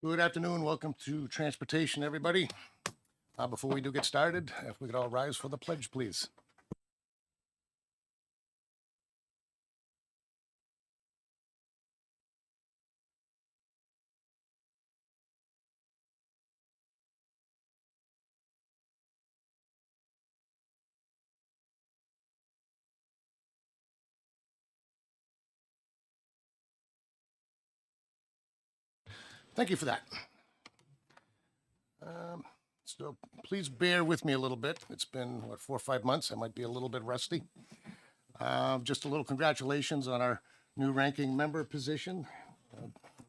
Good afternoon. Welcome to Transportation, everybody. Before we do get started, if we could all rise for the pledge, please. Thank you for that. So please bear with me a little bit. It's been, 4 or 5 months? I might be a little bit rusty. Just a little congratulations on our new ranking member position.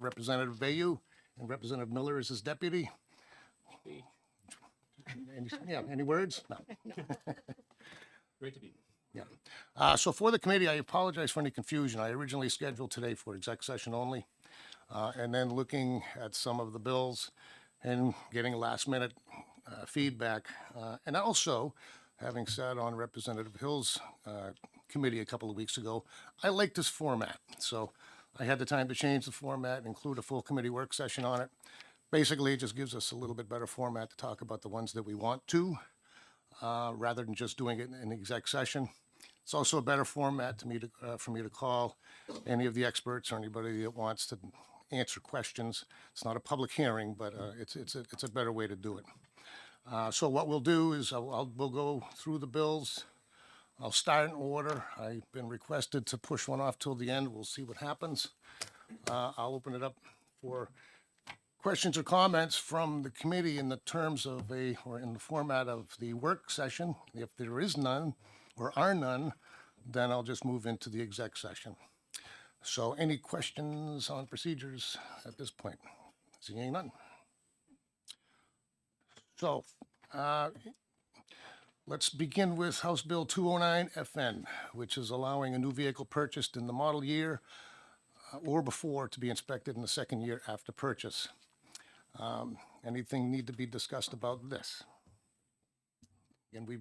Representative Bayou and Representative Miller is his deputy. Any words? No. Great to be. Yeah. So for the committee, I apologize for any confusion. I originally scheduled today for exec session only. And then looking at some of the bills and getting last minute feedback. And also, having sat on Representative Hill's committee a couple of weeks ago, I like this format. So I had the time to change the format and include a full committee work session on it. Basically, it just gives us a little bit better format to talk about the ones that we want to, rather than just doing it in exec session. It's also a better format for me to call any of the experts or anybody that wants to answer questions. It's not a public hearing, but it's a better way to do it. So what we'll do is we'll go through the bills. I'll start in order. I've been requested to push one off till the end. We'll see what happens. I'll open it up for questions or comments from the committee in the terms of or in the format of the work session. If there is none or are none, then I'll just move into the exec session. So any questions on procedures at this point? Seeing none. So let's begin with House Bill 209 FN, which is allowing a new vehicle purchased in the model year or before to be inspected in the second year after purchase. Anything need to be discussed about this? And we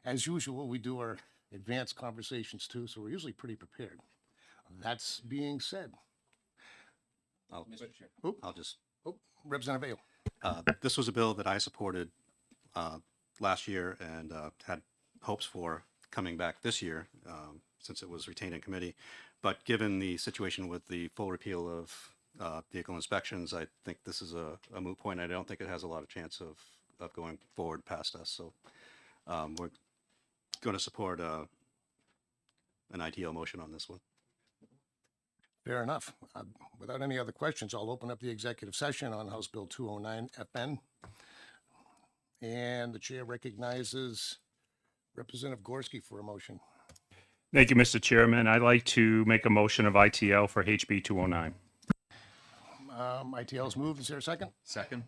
as usual, we do our advanced conversations too, so we're usually pretty prepared. That's being said. Mr. Chair. Representative Vail. This was a bill that I supported last year and had hopes for coming back this year since it was retained in committee. But given the situation with the full repeal of vehicle inspections, I think this is a moot point. I don't think it has a lot of chance of going forward past us. So we're going to support an ITL motion on this one. Fair enough. Without any other questions, I'll open up the executive session on House Bill 209 FN. And the chair recognizes Representative Gorski for a motion. Thank you, Mr. Chairman. I'd like to make a motion of ITL for HB 209. ITL is moved. Is there a second? Second.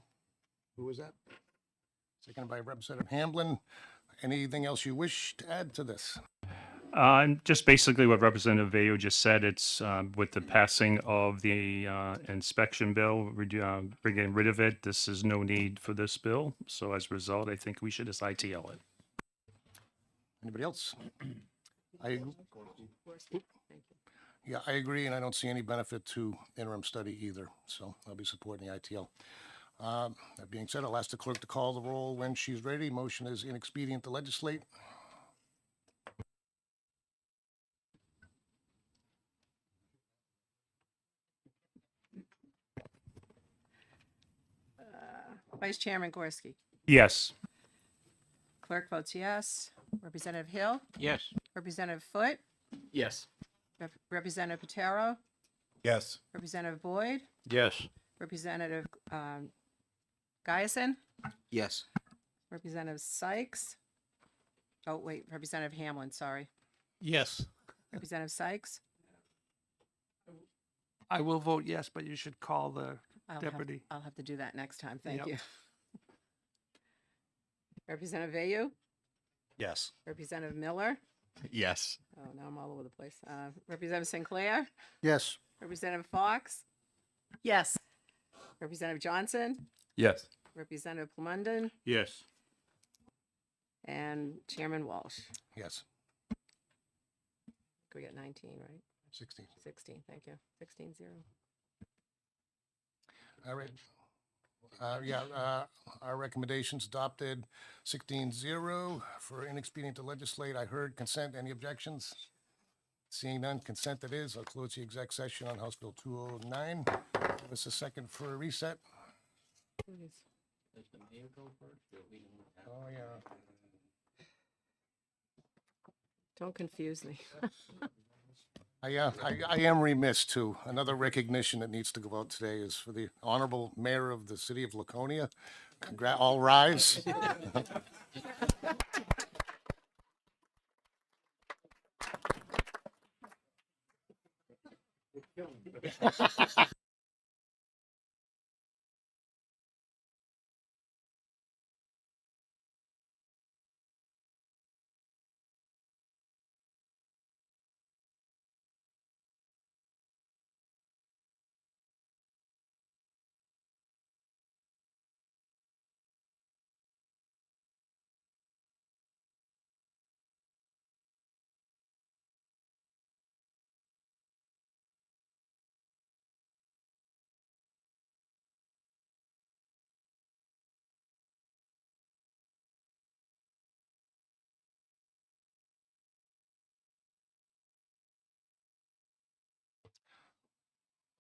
Who was that? Seconded by Representative Hamblin. Anything else you wish to add to this? Just basically what Representative Vayu just said. It's with the passing of the inspection bill, we're getting rid of it. This is no need for this bill. So as a result, I think we should just ITL it. Anybody else? Yeah, I agree, and I don't see any benefit to interim study either, so I'll be supporting the ITL. That being said, I'll ask the clerk to call the roll when she's ready. Motion is inexpedient to legislate. Vice Chairman Gorski. Yes. Clerk votes yes. Representative Hill. Yes. Representative Foote. Yes. Representative Patero. Yes. Representative Boyd. Yes. Representative Giason. Yes. Representative Sykes. Oh, wait, Representative Hamlin, sorry. Yes, Representative Sykes. I will vote yes, but you should call the deputy. I'll have to do that next time. Thank Yep. you. Representative Vayu. Yes. Representative Miller. Yes. Oh, now I'm all over the place. Representative Sinclair. Yes. Representative Fox. Yes. Representative Johnson. Yes. Representative Plumundan. Yes. And Chairman Walsh. Yes. We got 19, right? 16. 16, thank you. 16-0. All right. Our recommendations adopted 16-0 for inexpedient to legislate. I heard consent. Any objections? Seeing none, consent it is. I'll close the exec session on House Bill 209. Give us a second for a reset. Oh, yeah. Don't confuse me. I am remiss too. Another recognition that needs to go out today is for the Honorable Mayor of the City of Laconia. All rise.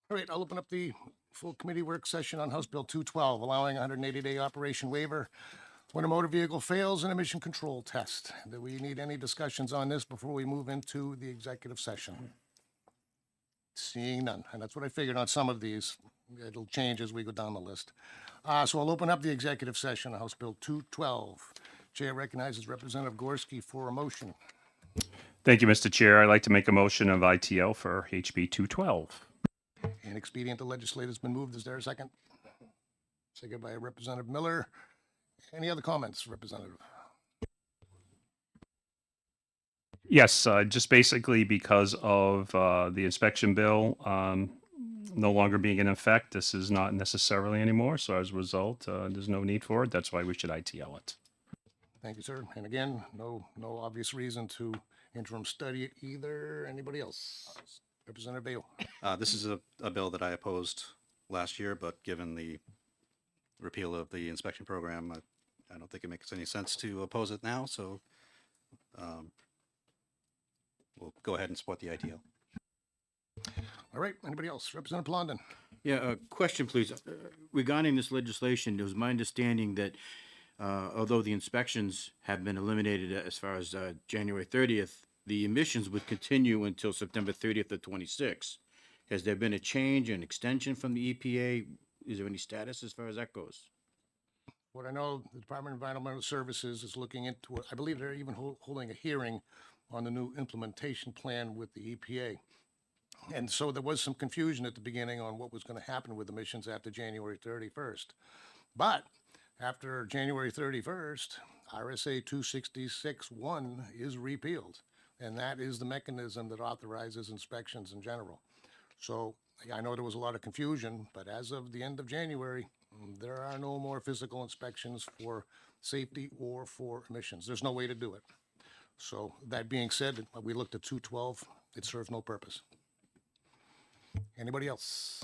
All right, I'll open up the full committee work session on House Bill 212, allowing a 180-day operation waiver when a motor vehicle fails an emission control test. Do we need any discussions on this before we move into the executive session? Seeing none, and that's what I figured on some of these. It'll change as we go down the list. So I'll open up the executive session on House Bill 212. Chair recognizes Representative Gorski for a motion. Thank you, Mr. Chair. I'd like to make a motion of ITL for HB 212. Inexpedient to legislate has been moved. Is there a second? Second by Representative Miller. Any other comments, Representative? Yes, just basically because of the inspection bill no longer being in effect, this is not necessarily anymore. So as a result, there's no need for it. That's why we should ITL it. Thank you, sir. And again, no obvious reason to interim study it either. Anybody else? Representative Bayo. This is a bill that I opposed last year, but given the repeal of the inspection program, I don't think it makes any sense to oppose it now. So we'll go ahead and support the ITL. All right. Anybody else? Representative Blondin. Yeah, a question, please. Regarding this legislation, it was my understanding that although the inspections have been eliminated as far as January 30th, the emissions would continue until September 30th of 26. Has there been a change, an extension from the EPA? Is there any status as far as that goes? What I know, the Department of Environmental Services is looking into it. I believe they're even holding a hearing on the new implementation plan with the EPA. And so there was some confusion at the beginning on what was going to happen with emissions after January 31st. But after January 31st, RSA 266-1 is repealed. And that is the mechanism that authorizes inspections in general. So I know there was a lot of confusion, but as of the end of January, there are no more physical inspections for safety or for emissions. There's no way to do it. So that being said, we looked at 212. It serves no purpose. Anybody else?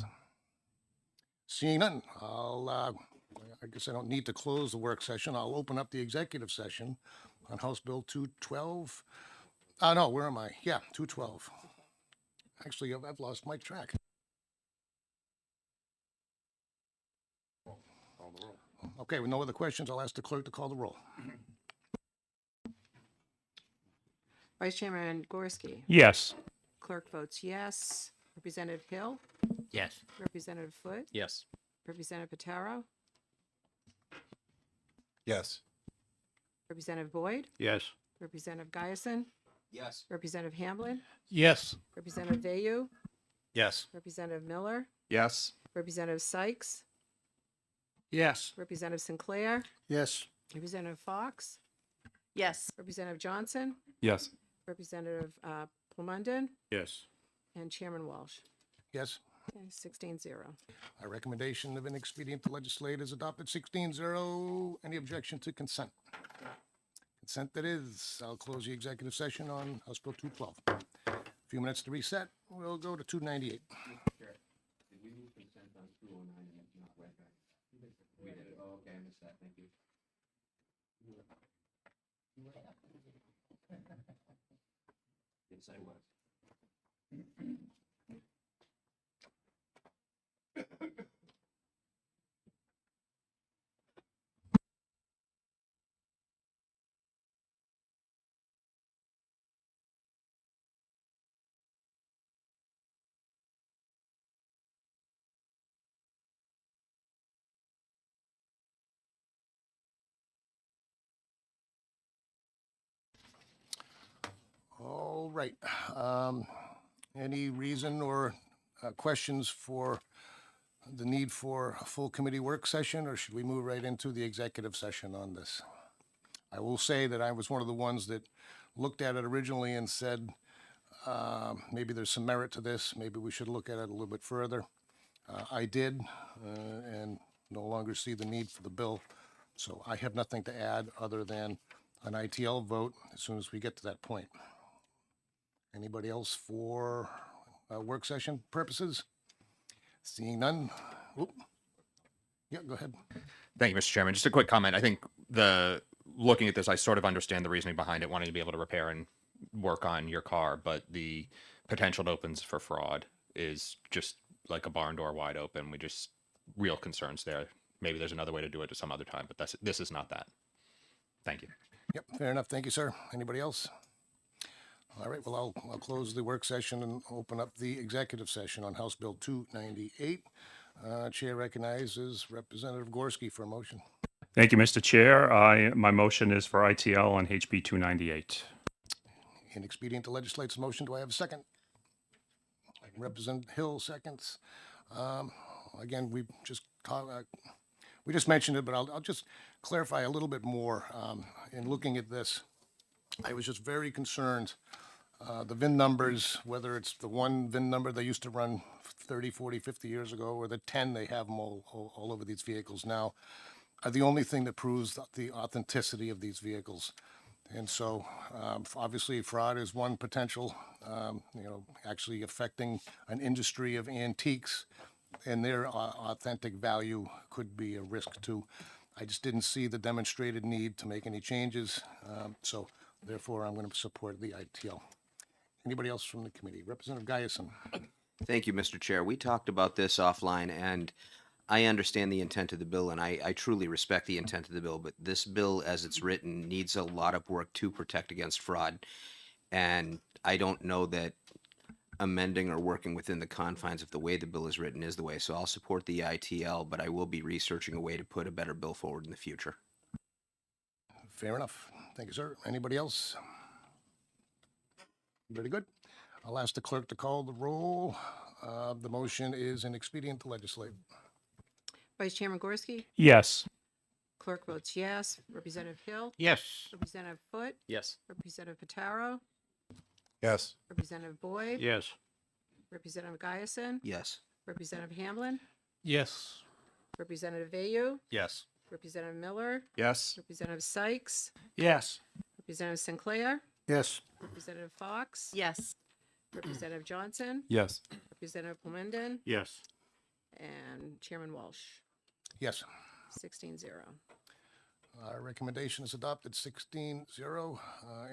Seeing none, I guess I don't need to close the work session. I'll open up the executive session on House Bill 212. No, where am I? Yeah, 212. Actually, I've lost my track. Okay, with no other questions, I'll ask the clerk to call the roll. Vice Chairman Gorski. Yes. Clerk votes yes. Representative Hill. Yes. Representative Foote. Yes. Representative Patero. Yes. Representative Boyd. Yes. Representative Giason. Yes. Representative Hamblin. Yes. Representative Vayu. Yes. Representative Miller. Yes. Representative Sykes. Yes. Representative Sinclair. Yes. Representative Fox. Yes. Representative Johnson. Yes. Representative Plumundan. Yes. And Chairman Walsh. Yes. Okay, 16-0. Our recommendation of inexpedient to legislate is adopted 16-0. Any objection to consent? Consent that is. I'll close the executive session on House Bill 212. A few minutes to reset. We'll go to 298. All right. Any reason or questions for the need for a full committee work session, or should we move right into the executive session on this? I will say that I was one of the ones that looked at it originally and said, maybe there's some merit to this, maybe we should look at it a little bit further. I did, and no longer see the need for the bill. So I have nothing to add other than an ITL vote as soon as we get to that point. Anybody else for work session purposes? Seeing none. Oop. Yeah, go ahead. Thank you, Mr. Chairman. Just a quick comment. I think looking at this, I sort of understand the reasoning behind it, wanting to be able to repair and work on your car, but the potential it opens for fraud is just like a barn door wide open. We just real concerns there. Maybe there's another way to do it at some other time, but this is not that. Thank you. Yep, fair enough. Thank you, sir. Anybody else? All right, well, I'll close the work session and open up the executive session on House Bill 298. Chair recognizes Representative Gorski for a motion. Thank you, Mr. Chair. My motion is for ITL on HB 298. Inexpedient to legislate this motion. Do I have a second? Representative Hill seconds. Again, we just mentioned it, but I'll just clarify a little bit more. In looking at this, I was just very concerned. The VIN numbers, whether it's the one VIN number they used to run 30, 40, 50 years ago, or the 10 they have them all over these vehicles now, are the only thing that proves the authenticity of these vehicles. And so, obviously, fraud is one potential, actually affecting an industry of antiques, and their authentic value could be a risk too. I just didn't see the demonstrated need to make any changes, so therefore I'm going to support the ITL. Anybody else from the committee? Representative Guyson. Thank you, Mr. Chair. We talked about this offline, and I understand the intent of the bill, and I truly respect the intent of the bill, but this bill, as it's written, needs a lot of work to protect against fraud. And I don't know that amending or working within the confines of the way the bill is written is the way. So I'll support the ITL, but I will be researching a way to put a better bill forward in the future. Fair enough. Thank you, sir. Anybody else? Very good. I'll ask the clerk to call the roll. The motion is inexpedient to legislate. Vice Chairman Gorski? Yes. Clerk votes yes. Representative Hill? Yes. Representative Foot? Yes. Representative Pataro? Yes. Representative Boyd? Yes. Representative Guyson? Yes. Representative Hamlin? Yes. Representative Vayu? Yes. Representative Miller? Yes. Representative Sykes? Yes. Representative Sinclair? Yes. Representative Fox? Yes. Representative Johnson? Yes. Representative Plemondon? Yes. And Chairman Walsh? Yes. 16-0. Our recommendation is adopted 16-0.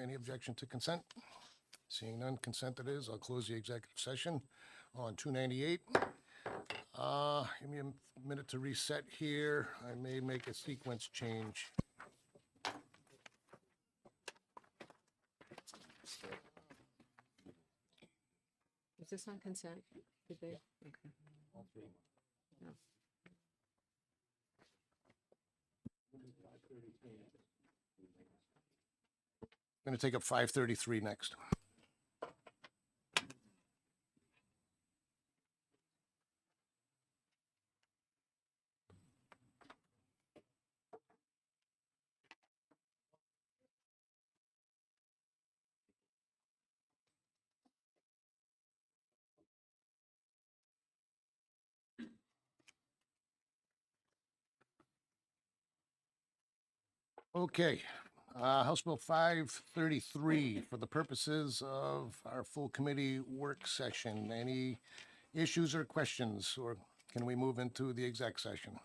Any objection to consent? Seeing none, consent it is. I'll close the executive session on 298. Give me a minute to reset here. I may make a sequence change. Is this on consent? Did they? Okay. No. Going to take up 533 next. Okay, House Bill 533 for the purposes of our full committee work session. Any issues or questions, or can we move into the exec session?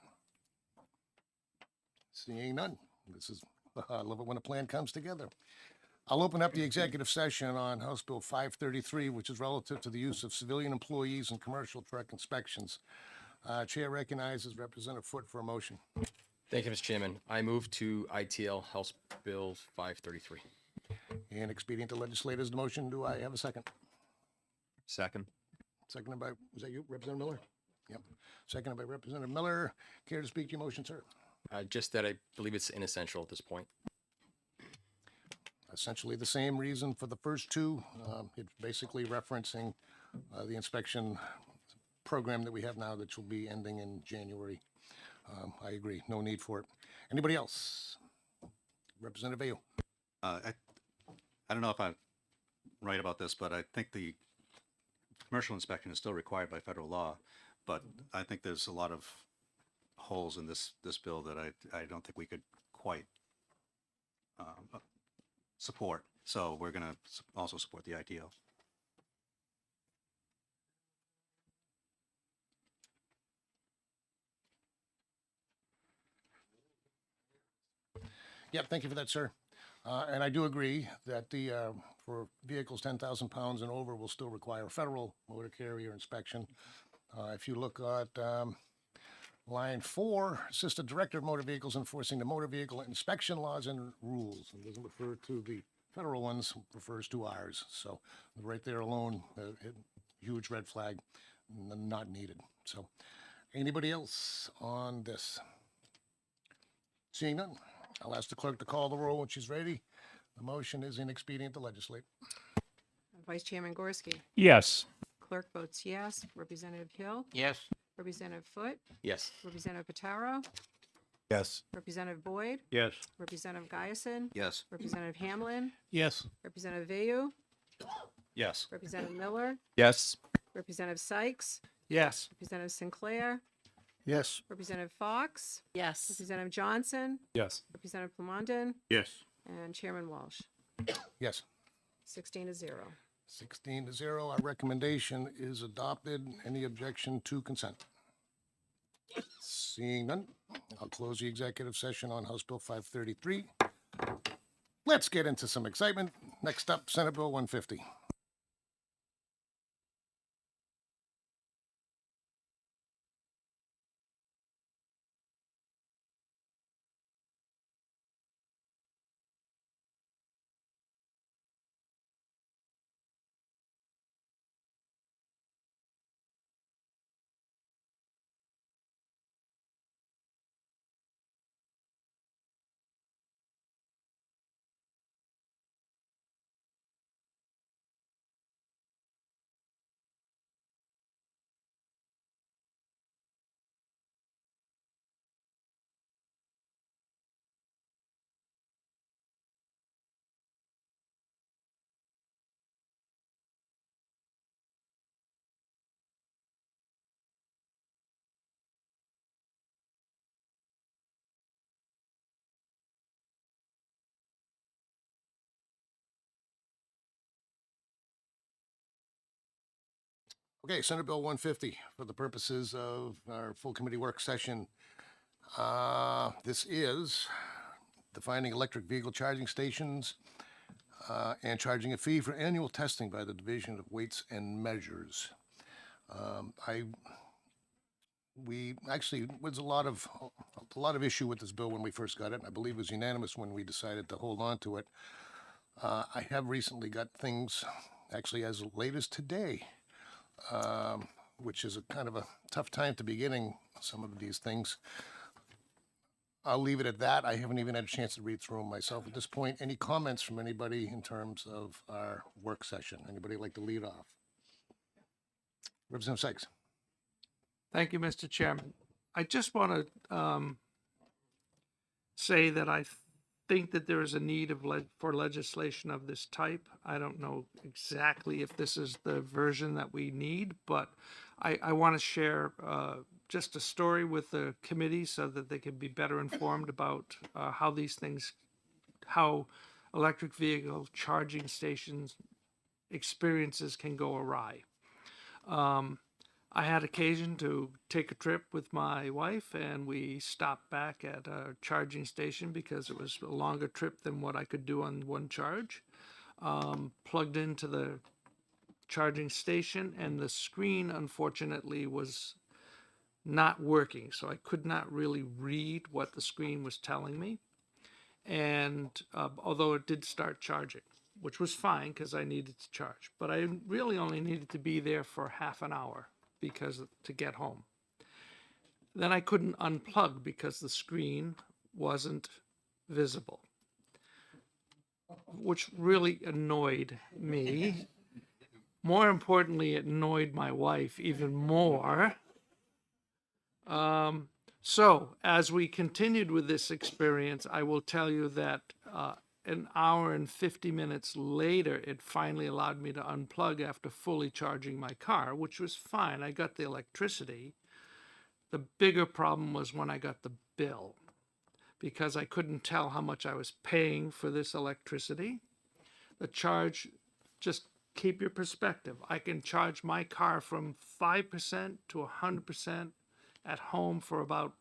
Seeing none. This is, I love it when a plan comes together. I'll open up the executive session on House Bill 533, which is relative to the use of civilian employees in commercial truck inspections. Chair recognizes Representative Foot for a motion. Thank you, Mr. Chairman. I move to ITL House Bill 533. And expedient to legislators, the motion. Do I have a second? Second. Seconded by, was that you, Representative Miller? Yep. Seconded by Representative Miller. Care to speak to your motion, sir? Just that I believe it's inessential at this point. Essentially the same reason for the first two. It's basically referencing the inspection program that we have now that will be ending in January. I agree, no need for it. Anybody else? Representative Ayo. I don't know if I'm right about this, but I think the commercial inspection is still required by federal law. But I think there's a lot of holes in this bill that I don't think we could quite support. So we're going to also support the ITL. Yep, thank you for that, sir. And I do agree that the, for vehicles 10,000 pounds and over will still require federal motor carrier inspection. If you look at line 4, Assistant Director of Motor Vehicles enforcing the motor vehicle inspection laws and rules. It doesn't refer to the federal ones, refers to ours. So right there alone, huge red flag, not needed. So anybody else on this? Seeing none, I'll ask the clerk to call the roll when she's ready. The motion is inexpedient to legislate. Vice Chairman Gorski. Yes. Clerk votes yes. Representative Hill. Yes. Representative Foot. Yes. Representative Pataro. Yes. Representative Boyd. Yes. Representative Giason. Yes. Representative Hamlin. Yes. Representative Vayu. Yes. Representative Miller. Yes. Representative Sykes. Yes. Representative Sinclair. Yes. Representative Fox. Yes. Representative Johnson. Yes. Representative Plamondon. Yes. And Chairman Walsh. Yes. 16-0. 16-0, our recommendation is adopted. Any objection to consent? Seeing none, I'll close the executive session on House Bill 533. Let's get into some excitement. Next up, Senate Bill 150. Okay, Senate Bill 150 for the purposes of our full committee work session. This is defining electric vehicle charging stations and charging a fee for annual testing by the Division of Weights and Measures. We actually, was a lot of issue with this bill when we first got it. I believe it was unanimous when we decided to hold on to it. I have recently got things, actually as late as today, which is a kind of a tough time to be getting some of these things. I'll leave it at that. I haven't even had a chance to read through them myself at this point. Any comments from anybody in terms of our work session? Anybody like to lead off? Representative Sykes. Thank you, Mr. Chairman. I just want to say that I think that there is a need for legislation of this type. I don't know exactly if this is the version that we need, but I want to share just a story with the committee so that they can be better informed about how electric vehicle charging stations experiences can go awry. I had occasion to take a trip with my wife, and we stopped back at a charging station because it was a longer trip than what I could do on one charge. Plugged into the charging station, and the screen, unfortunately, was not working. So I could not really read what the screen was telling me. And although it did start charging, which was fine because I needed to charge, but I really only needed to be there for half an hour because to get home. Then I couldn't unplug because the screen wasn't visible, which really annoyed me. More importantly, it annoyed my wife even more. So as we continued with this experience, I will tell you that an hour and 50 minutes later, it finally allowed me to unplug after fully charging my car, which was fine. I got the electricity. The bigger problem was when I got the bill, because I couldn't tell how much I was paying for this electricity. The charge, just keep your perspective. I can charge my car from 5% to 100% at home for about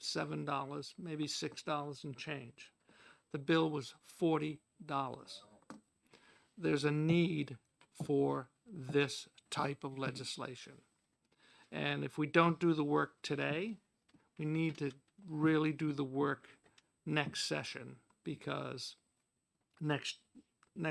$7, maybe $6 and change. The bill was $40. There's a need for this type of legislation. And if we don't do the work today, we need to really do the work next session, because next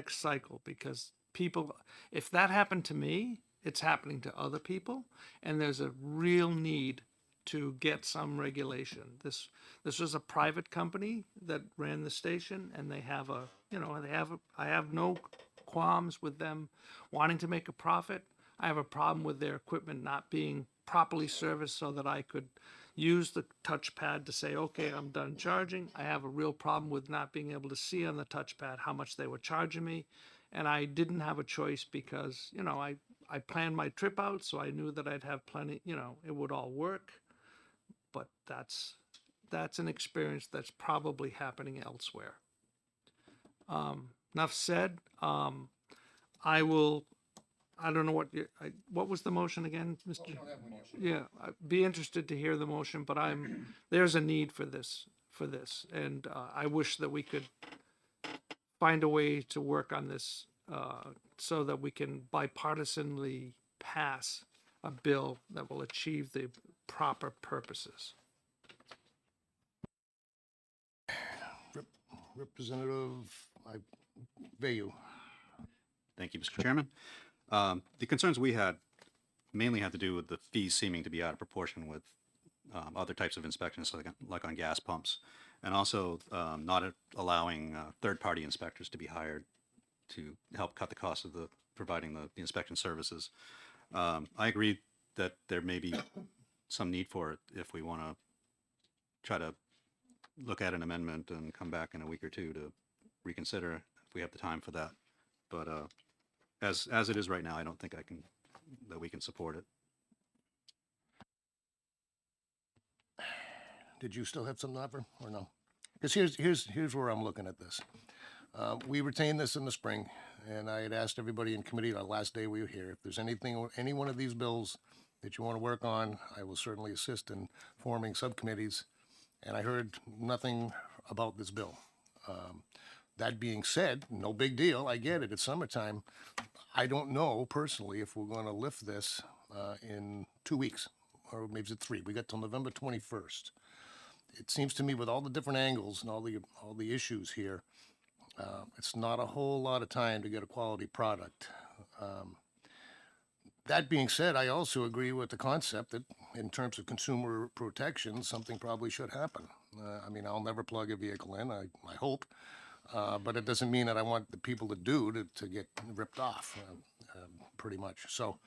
cycle, because people, if that happened to me, it's happening to other people, and there's a real need to get some regulation. This was a private company that ran the station, and they have I have no qualms with them wanting to make a profit. I have a problem with their equipment not being properly serviced so that I could use the touchpad to say, okay, I'm done charging. I have a real problem with not being able to see on the touchpad how much they were charging me. And I didn't have a choice because, I planned my trip out, so I knew that I'd have plenty, it would all work. But that's an experience that's probably happening elsewhere. Enough said. I don't know what was the motion again, Mr.? Yeah, I'd be interested to hear the motion, but there's a need for this, and I wish that we could find a way to work on this so that we can bipartisanly pass a bill that will achieve the proper purposes. Representative Vayu. Thank you, Mr. Chairman. The concerns we had mainly had to do with the fees seeming to be out of proportion with other types of inspections, like on gas pumps, and also not allowing third-party inspectors to be hired to help cut the cost of providing the inspection services. I agree that there may be some need for it if we want to try to look at an amendment and come back in a week or two to reconsider if we have the time for that. But as it is right now, I don't think that we can support it. Did you still have something to offer or no? Because here's where I'm looking at this. We retained this in the spring, and I had asked everybody in committee the last day we were here, if there's any one of these bills that you want to work on, I will certainly assist in forming subcommittees. And I heard nothing about this bill. That being said, no big deal. I get it. It's summertime. I don't know personally if we're going to lift this in 2 weeks, or maybe it's 3. We got till November 21st. It seems to me, with all the different angles and all the issues here, it's not a whole lot of time to get a quality product. That being said, I also agree with the concept that in terms of consumer protection, something probably should happen. I'll never plug a vehicle in, I hope, but it doesn't mean that I want the people to get ripped off, pretty much. So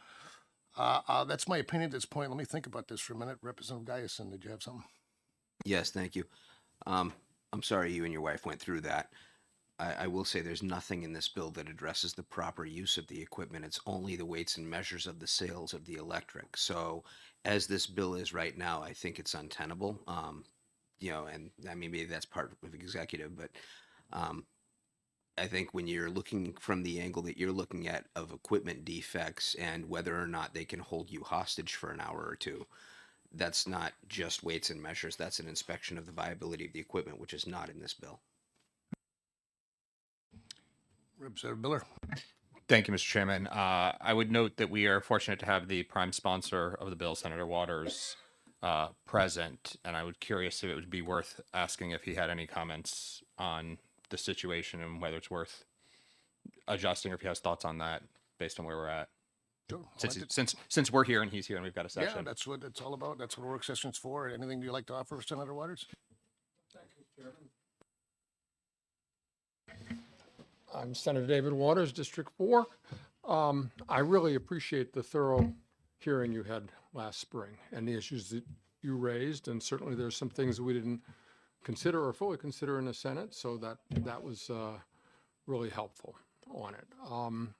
that's my opinion at this point. Let me think about this for a minute. Representative Guyson, did you have something? Yes, thank you. I'm sorry you and your wife went through that. I will say there's nothing in this bill that addresses the proper use of the equipment. It's only the weights and measures of the sales of the electric. So as this bill is right now, I think it's untenable. And maybe that's part of executive, but I think when you're looking from the angle that you're looking at of equipment defects and whether or not they can hold you hostage for an hour or two, that's not just weights and measures. That's an inspection of the viability of the equipment, which is not in this bill. Representative Miller. Thank you, Mr. Chairman. I would note that we are fortunate to have the prime sponsor of the bill, Senator Waters, present, and I would curious if it would be worth asking if he had any comments on the situation and whether it's worth adjusting or if he has thoughts on that based on where we're at. Sure. Since we're here and he's here and we've got a Yeah, session. that's what it's all about. That's what a work session's for. Anything you'd like to offer, Senator Waters? I'm Senator David Waters, District 4. I really appreciate the thorough hearing you had last spring and the issues that you raised. And certainly there's some things that we didn't consider or fully consider in the Senate. So that was really helpful on it.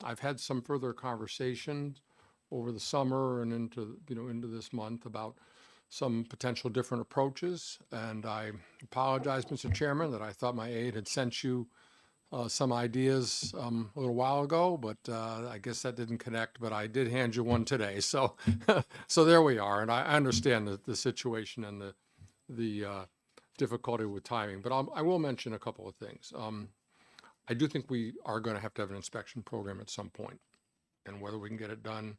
I've had some further conversations over the summer and into this month about some potential different approaches. And I apologize, Mr. Chairman, that I thought my aide had sent you some ideas a little while ago, but I guess that didn't connect, but I did hand you one today. So, so there we are. And I understand the situation and the difficulty with timing, but I will mention a couple of things. I do think we are going to have an inspection program at some point, and whether we can get it done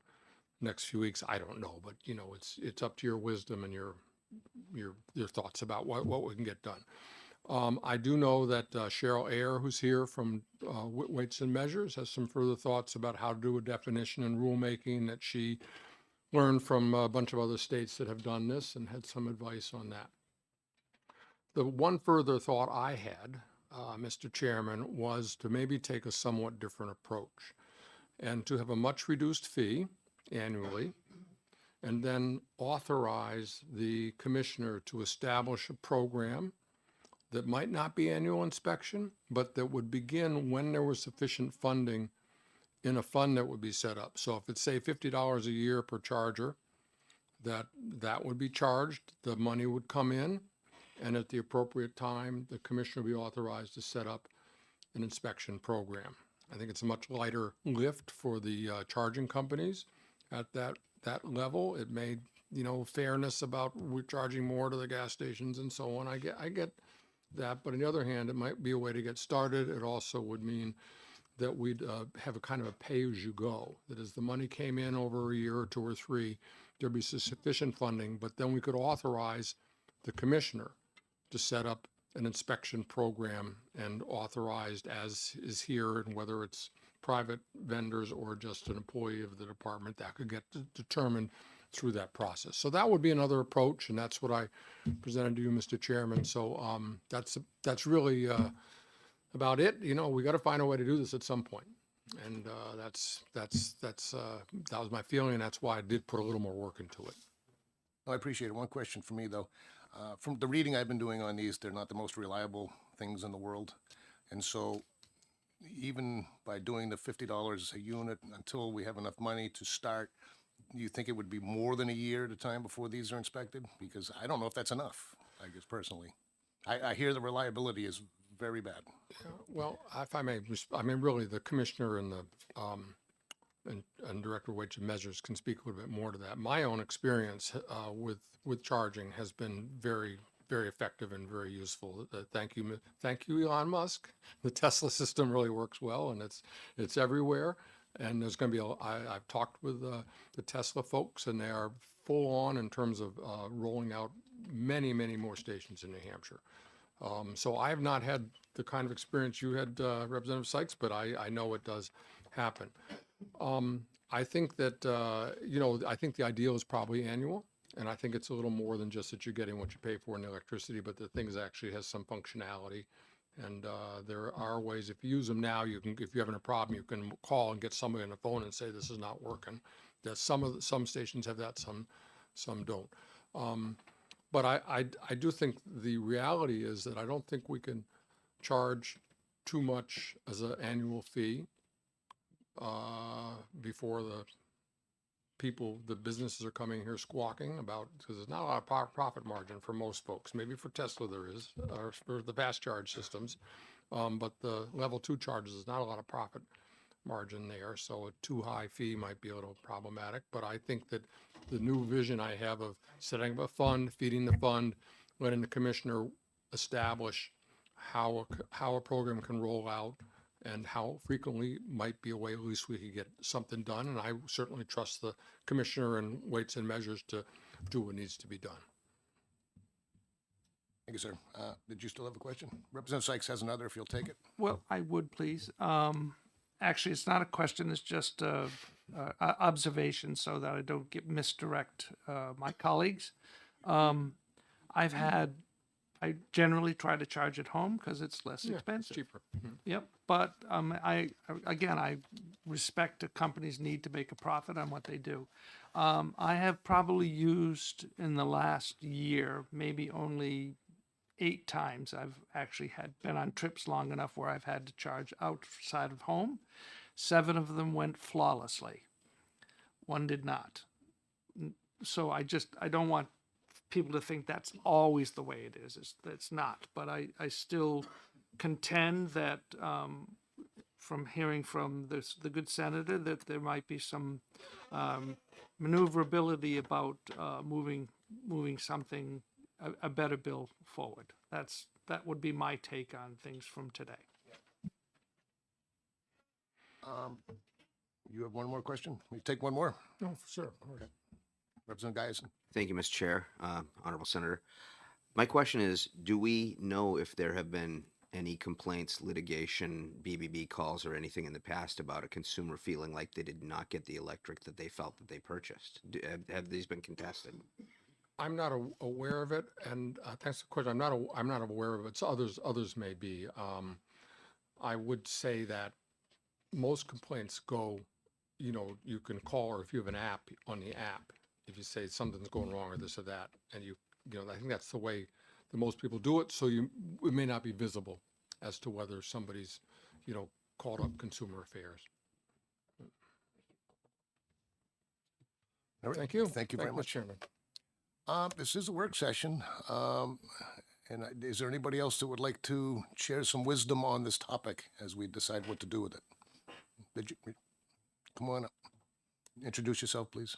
next few weeks, I don't know, but it's up to your wisdom and your thoughts about what we can get done. I do know that Cheryl Ayer, who's here from Weights and Measures, has some further thoughts about how to do a definition and rulemaking that she learned from a bunch of other states that have done this and had some advice on that. The one further thought I had, Mr. Chairman, was to maybe take a somewhat different approach and to have a much reduced fee annually and then authorize the commissioner to establish a program that might not be annual inspection, but that would begin when there was sufficient funding in a fund that would be set up. So if it's, say, $50 a year per charger, that would be charged, the money would come in, and at the appropriate time, the commissioner would be authorized to set up an inspection program. I think it's a much lighter lift for the charging companies at that level. It made, fairness about we're charging more to the gas stations and so on. I get that, but on the other hand, it might be a way to get started. It also would mean that we'd have a kind of a pay-as-you-go, that as the money came in over a year or two or three, there'd be sufficient funding, but then we could authorize the commissioner to set up an inspection program and authorized as is here, and whether it's private vendors or just an employee of the department, that could get determined through that process. So that would be another approach, and that's what I presented to you, Mr. Chairman. So that's really about it. We got to find a way to do this at some point, and that was my feeling, and that's why I did put a little more work into it. I appreciate it. One question for me, though. From the reading I've been doing on these, they're not the most reliable things in the world. And so even by doing the $50 a unit until we have enough money to start, you think it would be more than a year at a time before these are inspected? Because I don't know if that's enough, I guess, personally. I hear the reliability is very bad. Well, if I may, really the commissioner and the and Director of Weights and Measures can speak a little bit more to that. My own experience with charging has been very, very effective and very useful. Thank you, Elon Musk. The Tesla system really works well, and it's everywhere. And there's going to be I've talked with the Tesla folks, and they are full on in terms of rolling out many, many more stations in New Hampshire. So I have not had the kind of experience you had, Representative Sykes, but I know it does happen. I think that, I think the ideal is probably annual, and I think it's a little more than just that you're getting what you pay for in the electricity, but the thing actually has some functionality. And there are ways, if you use them now, if you're having a problem, you can call and get somebody on the phone and say, this is not working. That some stations have that, some don't. But I do think the reality is that I don't think we can charge too much as an annual fee before the businesses are coming here squawking about, because there's not a lot of profit margin for most folks. Maybe for Tesla there is, or for the fast charge systems. But the level 2 charges is not a lot of profit margin there, so a too high fee might be a little problematic. But I think that the new vision I have of setting up a fund, feeding the fund, letting the commissioner establish how a program can roll out and how frequently might be a way at least we could get something done. And I certainly trust the commissioner and Weights and Measures to do what needs to be done. Thank you, sir. Did you still have a question? Representative Sykes has another, if you'll take it. Well, I would please. Actually, it's not a question, it's just a observation so that I don't misdirect my colleagues. I generally try to charge at home because it's less Yeah, it's expensive. cheaper. Yep, but I respect a company's need to make a profit on what they do. I have probably used in the last year, maybe only 8 times I've actually been on trips long enough where I've had to charge outside of home. 7 of them went flawlessly. 1 did not. So I don't want people to think that's always the way it is. It's not. But I still contend that from hearing from the good senator that there might be some maneuverability about moving something, a better bill forward. That would be my take on things from today. You have one more question? You take one more? No, sure. Okay. Representative Guyson. Thank you, Mr. Chair, Honorable Senator. My question is, do we know if there have been any complaints, litigation, BBB calls, or anything in the past about a consumer feeling like they did not get the electric that they felt that they purchased? Have these been contested? I'm not aware of it, and thanks for the question. I'm not aware of it. So others may be. I would say that most complaints go, you can call, or if you have an app, on the app, if you say something's going wrong or this or that, and I think that's the way that most people do it. So it may not be visible as to whether somebody's, called up Consumer Affairs. All right. Thank you. Thank you very Mr. much. Chairman. This is a work session. Is there anybody else that would like to share some wisdom on this topic as we decide what to do with it? Come on up. Introduce yourself, please.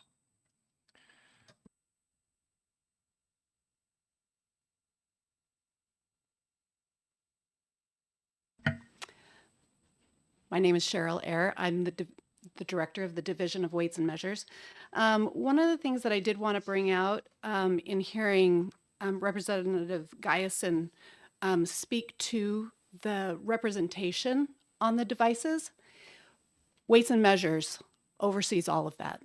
My name is Cheryl Eyre. I'm the director of the Division of Weights and Measures. One of the things that I did want to bring out in hearing Representative Guyson speak to the representation on the devices, Weights and Measures oversees all of that.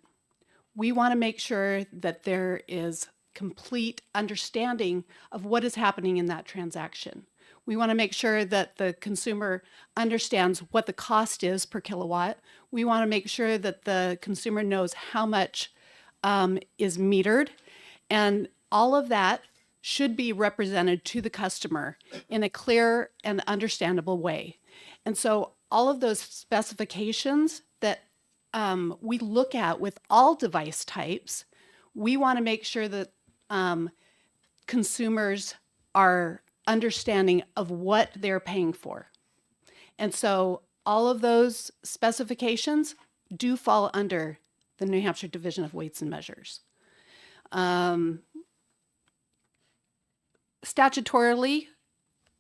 We want to make sure that there is complete understanding of what is happening in that transaction. We want to make sure that the consumer understands what the cost is per kilowatt. We want to make sure that the consumer knows how much is metered. And all of that should be represented to the customer in a clear and understandable way. And so all of those specifications that we look at with all device types, we want to make sure that consumers are understanding of what they're paying for. And so all of those specifications do fall under the New Hampshire Division of Weights and Measures. Statutorily,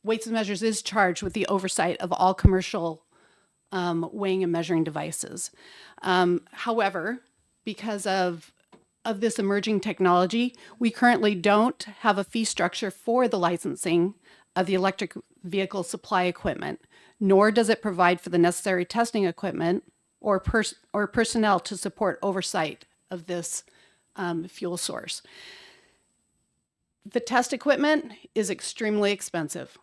Weights and Measures is charged with the oversight of all commercial weighing and measuring devices. However, because of this emerging technology, we currently don't have a fee structure for the licensing of the electric vehicle supply equipment, nor does it provide for the necessary testing equipment or personnel to support oversight of this fuel source. The test equipment is extremely expensive.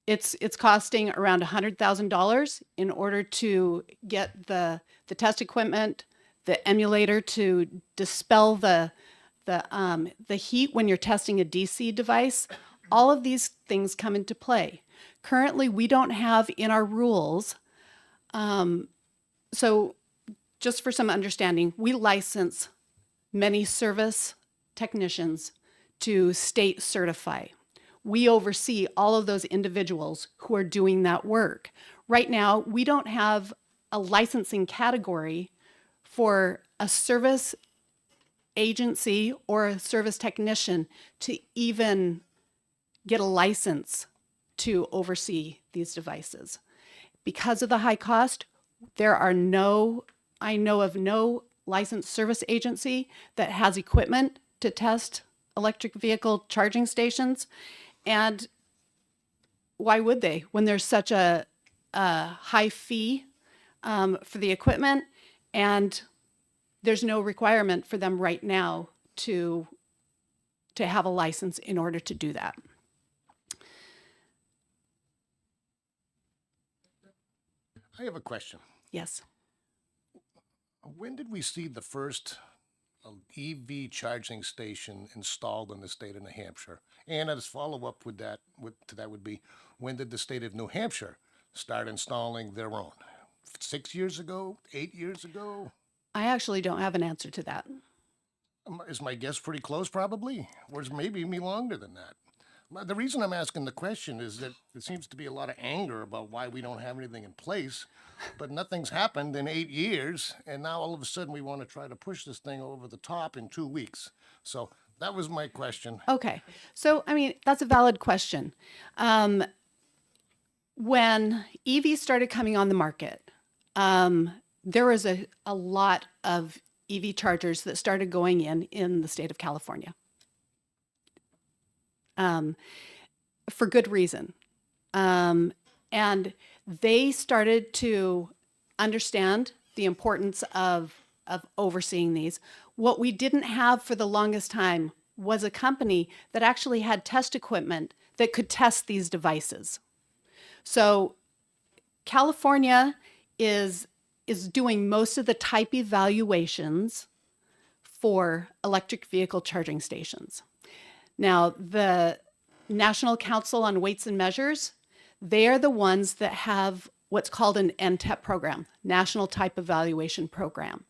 It's costing around $100,000 in order to get the test equipment, the emulator to dispel the heat when you're testing a DC device. All of these things come into play. Currently, we don't have in our rules, so just for some understanding, we license many service technicians to state certify. we oversee all of those individuals who are doing that work. Right now, we don't have a licensing category for a service agency or a service technician to even get a license to oversee these devices. Because of the high cost, I know of no licensed service agency that has equipment to test electric vehicle charging stations. And why would they when there's such a high fee for the equipment, and there's no requirement for them right now to have a license in order to do that. I have a question. Yes. When did we see the first EV charging station installed in the state of New Hampshire? And as follow-up with that, would be, when did the state of New Hampshire start installing their own? 6 years ago? 8 years ago? I actually don't have an answer to that. Is my guess pretty close, probably? Or is maybe me longer than that? The reason I'm asking the question is that there seems to be a lot of anger about why we don't have anything in place, but nothing's happened in 8 years, and now all of a sudden we want to try to push this thing over the top in 2 weeks. So that was my question. Okay. So, I mean, that's a valid question. When EVs started coming on the market, there was a lot of EV chargers that started going in the state of California. For good reason. And they started to understand the importance of overseeing these. What we didn't have for the longest time was a company that actually had test equipment that could test these devices. So California is doing most of the type evaluations for electric vehicle charging stations. Now, the National Council on Weights and Measures, they are the ones that have what's called an NTEP program, National Type Evaluation Program.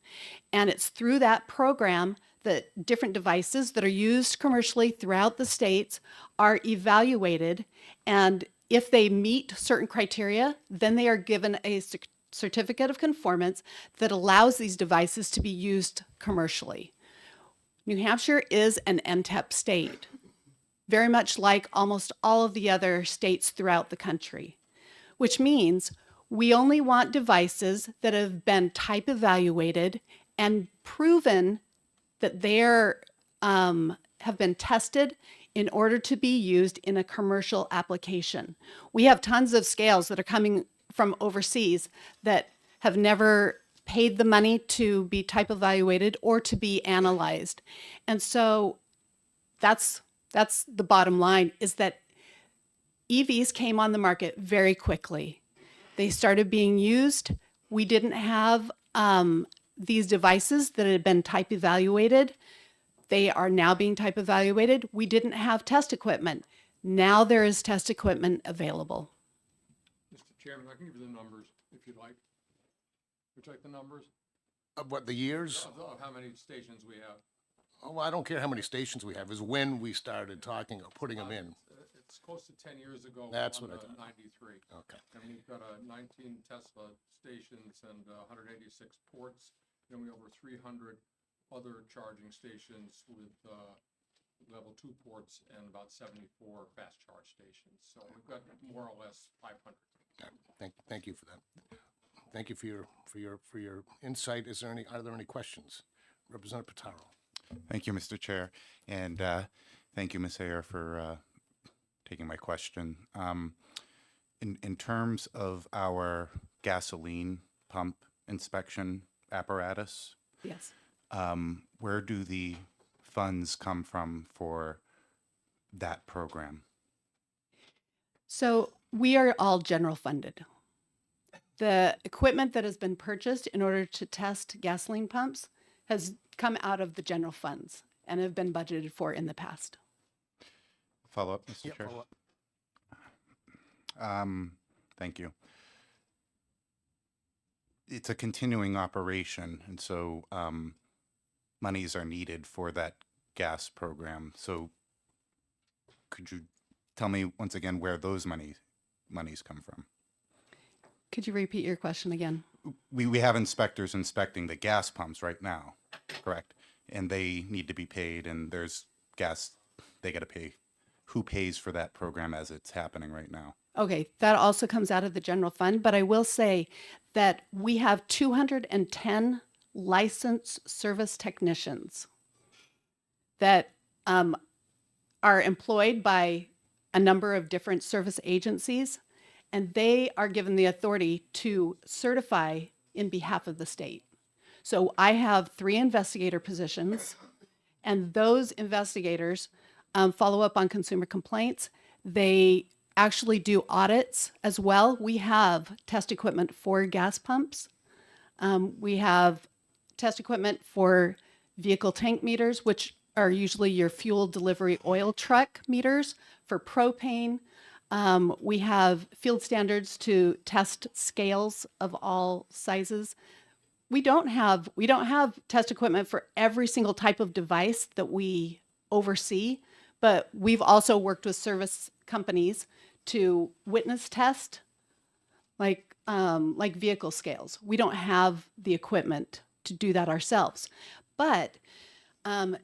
And it's through that program that different devices that are used commercially throughout the states are evaluated. And if they meet certain criteria, then they are given a certificate of conformance that allows these devices to be used commercially. New Hampshire is an NTEP state, very much like almost all of the other states throughout the country, which means we only want devices that have been type evaluated and proven that they have been tested in order to be used in a commercial application. We have tons of scales that are coming from overseas that have never paid the money to be type evaluated or to be analyzed. And so that's the bottom line, is that EVs came on the market very quickly. They started being used. We didn't have these devices that had been type evaluated. They are now being type evaluated. We didn't have test equipment. Now there is test equipment available. Mr. Chairman, I can give you the numbers if you'd like. Would you like the numbers Of what, the years? of how many stations we have? Oh, I don't care how many stations we have, is when we started talking of putting them in. It's close to 10 years ago. That's on what I thought. 93. Okay. And we've got 19 Tesla stations and 186 ports. Then we have over 300 other charging stations with level 2 ports and about 74 fast charge stations. So we've got more or less 500. Thank you for that. Thank you for your insight. Are there any questions? Representative Pataro. Thank you, Mr. Chair, and thank you, Ms. Ayer, for taking my question. In terms of our gasoline pump inspection apparatus, Yes. where do the funds come from for that program? So we are all general funded. The equipment that has been purchased in order to test gasoline pumps has come out of the general funds and have been budgeted for in the past. Follow up, Mr. Yep, Chair? follow up. Thank you. It's a continuing operation, and so monies are needed for that gas program. So could you tell me once again where those monies come from. Could you repeat your question again? We have inspectors inspecting the gas pumps right now, correct? And they need to be paid, and there's gas they got to pay. Who pays for that program as it's happening right now? Okay, that also comes out of the general fund, but I will say that we have 210 licensed service technicians that are employed by a number of different service agencies, and they are given the authority to certify in behalf of the state. So I have 3 investigator positions, and those investigators follow up on consumer complaints. They actually do audits as well. We have test equipment for gas pumps. We have test equipment for vehicle tank meters, which are usually your fuel delivery oil truck meters for propane. We have field standards to test scales of all sizes. We don't have test equipment for every single type of device that we oversee, but we've also worked with service companies to witness test, like vehicle scales. We don't have the equipment to do that ourselves, but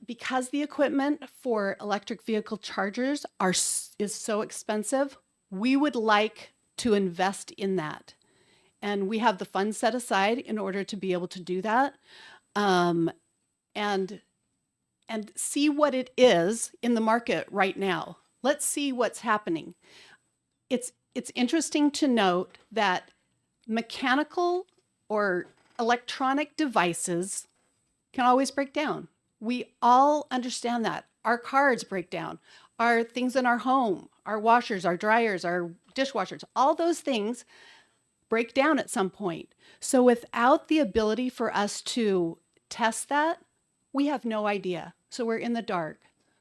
because the equipment for electric vehicle chargers is so expensive, we would like to invest in that. And we have the funds set aside in order to be able to do that. And see what it is in the market right now. Let's see what's happening. It's interesting to note that mechanical or electronic devices can always break down. We all understand that. Our cars break down. Our things in our home, our washers, our dryers, our dishwashers, all those things break down at some point. So without the ability for us to test that, we have no idea. So we're in the dark.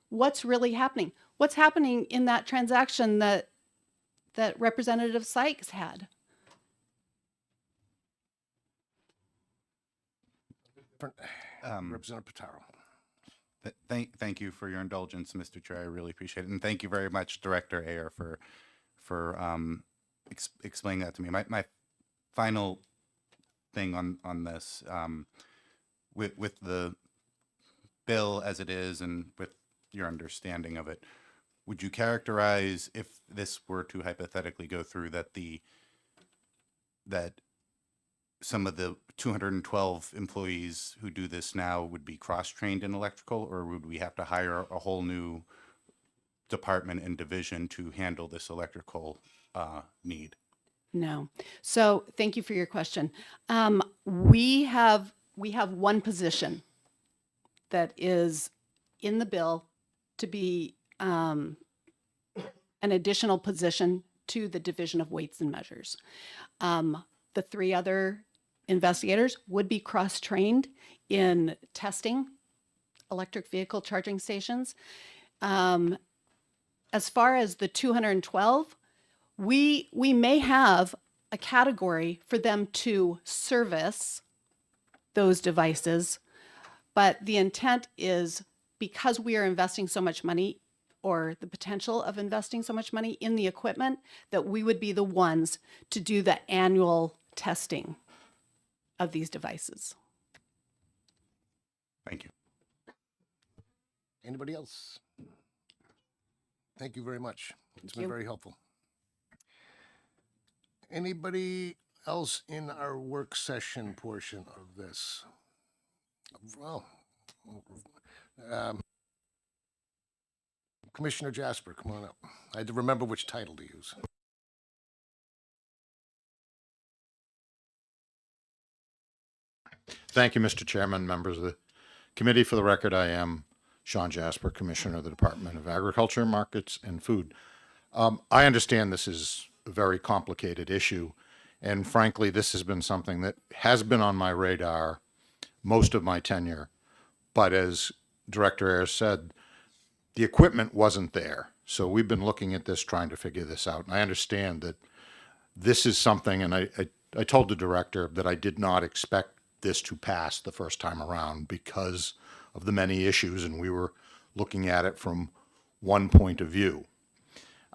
What's really happening? What's happening in that transaction that Representative Sykes had? Representative Pataro. Thank you for your indulgence, Mr. Chair. I really appreciate it, and thank you very much, Director Ayer, for explaining that to me. My final thing on this, with the bill as it is, and with your understanding of it, would you characterize, if this were to hypothetically go through, that some of the 212 employees who do this now would be cross-trained in electrical, or would we have to hire a whole new department and division to handle this electrical need? No. So thank you for your question. We have one position that is in the bill to be an additional position to the Division of Weights and Measures. The 3 other investigators would be cross-trained in testing electric vehicle charging stations. As far as the 212, we may have a category for them to service those devices, but the intent is, because we are investing so much money, or the potential of investing so much money in the equipment, that we would be the ones to do the annual testing of these devices. Thank you. Anybody else? Thank you very much. It's been you. very helpful. Anybody else in our work session portion of this? Well, Commissioner Jasper, come on up. I had to remember which title to use. Thank you, Mr. Chairman, members of the committee. For the record, I am Sean Jasper, Commissioner of the Department of Agriculture, Markets, and Food. I understand this is a very complicated issue, and frankly, this has been something that has been on my radar most of my tenure. But as Director Ayers said, the equipment wasn't there. So we've been looking at this, trying to figure this out. And I understand that this is something, and I told the director that I did not expect this to pass the first time around because of the many issues, and we were looking at it from one point of view.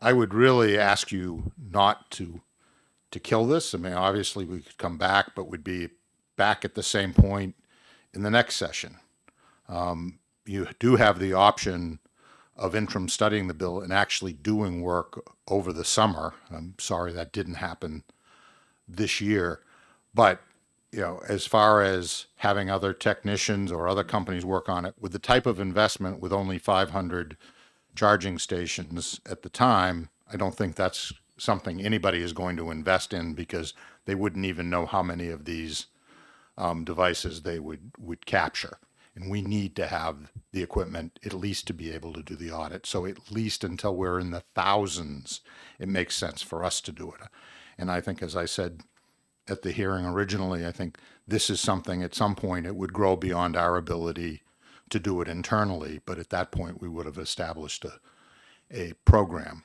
I would really ask you not to kill this. I mean, obviously we could come back, but we'd be back at the same point in the next session. You do have the option of interim studying the bill and actually doing work over the summer. I'm sorry that didn't happen this year, but as far as having other technicians or other companies work on it, with the type of investment with only 500 charging stations at the time, I don't think that's something anybody is going to invest in, because they wouldn't even know how many of these devices they would capture. And we need to have the equipment at least to be able to do the audit. So at least until we're in the thousands, it makes sense for us to do it. And I think, as I said at the hearing originally, I think this is something at some point it would grow beyond our ability to do it internally. But at that point, we would have established a program.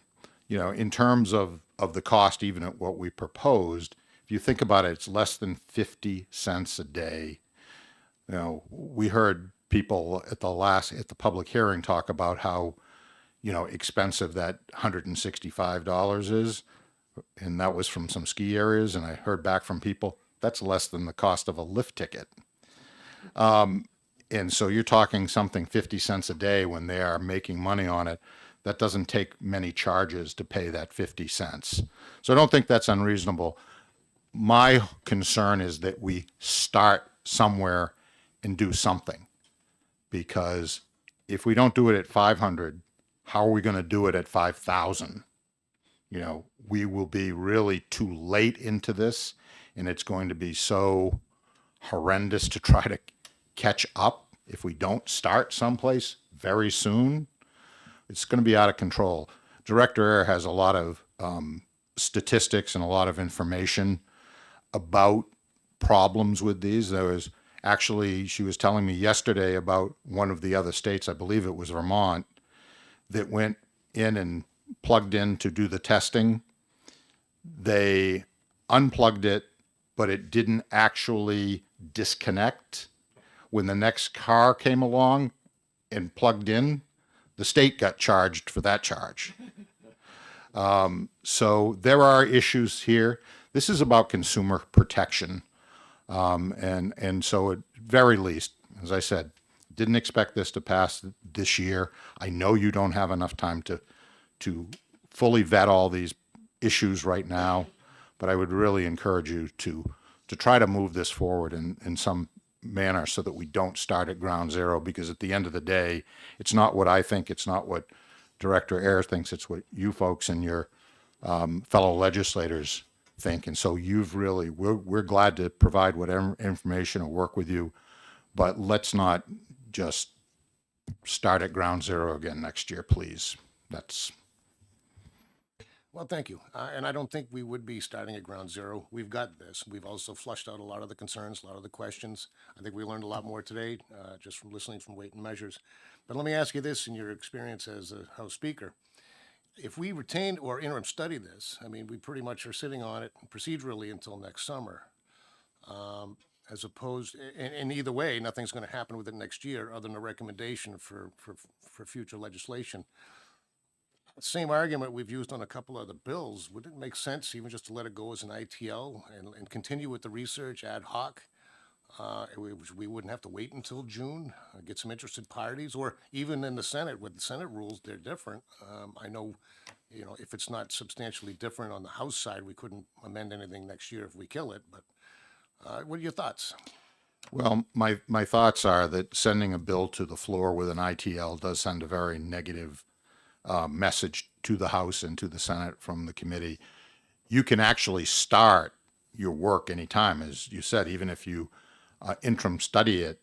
In terms of the cost, even at what we proposed, if you think about it, it's less than 50 cents a day. We heard people at the public hearing talk about how, expensive that $165 is. And that was from some ski areas. And I heard back from people, that's less than the cost of a lift ticket. And so you're talking something 50 cents a day when they are making money on it. That doesn't take many charges to pay that 50 cents. So I don't think that's unreasonable. My concern is that we start somewhere and do something, because if we don't do it at 500, how are we going to do it at 5,000? We will be really too late into this, and it's going to be so horrendous to try to catch up if we don't start someplace very soon. It's going to be out of control. Director Ayer has a lot of statistics and a lot of information about problems with these. She was telling me yesterday about one of the other states, I believe it was Vermont, that went in and plugged in to do the testing. They unplugged it, but it didn't actually disconnect. When the next car came along and plugged in, the state got charged for that charge. So there are issues here. This is about consumer protection. And so at very least, as I said, didn't expect this to pass this year. I know you don't have enough time to fully vet all these issues right now, but I would really encourage you to try to move this forward in some manner so that we don't start at ground zero, because at the end of the day, it's not what I think, it's not what Director Ayer thinks, it's what you folks and your fellow legislators think. And so we're glad to provide whatever information or work with you, but let's not just start at ground zero again next year, please. Well, thank you. And I don't think we would be starting at ground zero. We've got this. We've also flushed out a lot of the concerns, a lot of the questions. I think we learned a lot more today just from listening from Weight and Measures. But let me ask you this, in your experience as a House Speaker. If we retain or interim study this, I mean, we pretty much are sitting on it procedurally until next summer. As opposed, in either way, nothing's going to happen with it next year other than a recommendation for future legislation. Same argument we've used on a couple other bills. Would it make sense even just to let it go as an ITL and continue with the research ad hoc? We wouldn't have to wait until June, get some interested parties, or even in the Senate, with the Senate rules, they're different. I know, if it's not substantially different on the House side, we couldn't amend anything next year if we kill it, but what are your thoughts? Well, my thoughts are that sending a bill to the floor with an ITL does send a very negative message to the House and to the Senate from the committee. You can actually start your work anytime, as you said, even if you interim study it.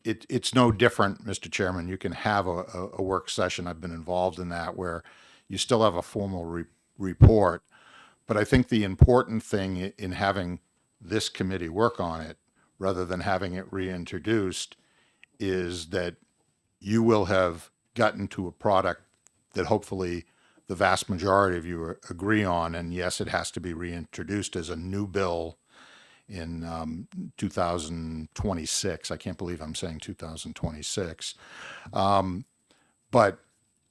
It's no different, Mr. Chairman. You can have a work session. I've been involved in that, where you still have a formal report. But I think the important thing in having this committee work on it, rather than having it reintroduced, is that you will have gotten to a product that hopefully the vast majority of you agree on. And yes, it has to be reintroduced as a new bill in 2026. I can't believe I'm saying 2026. But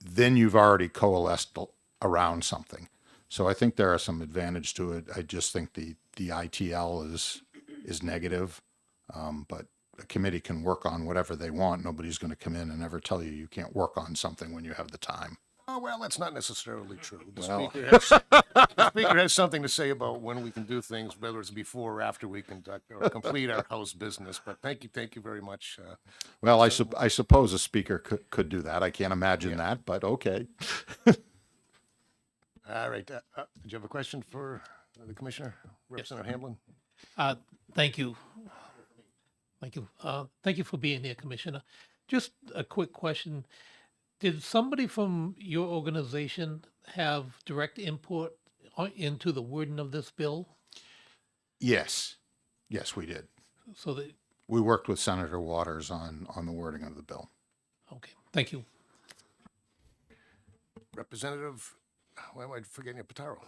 then you've already coalesced around something. So I think there are some advantage to it. I just think the ITL is negative. But a committee can work on whatever they want. Nobody's going to come in and ever tell you you can't work on something when you have the time. Oh, well, that's not necessarily true. Well. The speaker has something to say about when we can do things, whether it's before or after we conduct or complete our House business. But thank you very much. Well, I suppose a speaker could do that. I can't imagine that, but okay. All right. Did you have a question for the commissioner, Representative Hamblin? Thank you. Thank you. Thank you for being here, Commissioner. Just a quick question. Did somebody from your organization have direct input into the wording of this bill? Yes, we did. So that, We worked with Senator Waters on the wording of the bill. okay, thank you. Representative, why am I forgetting your Pataro?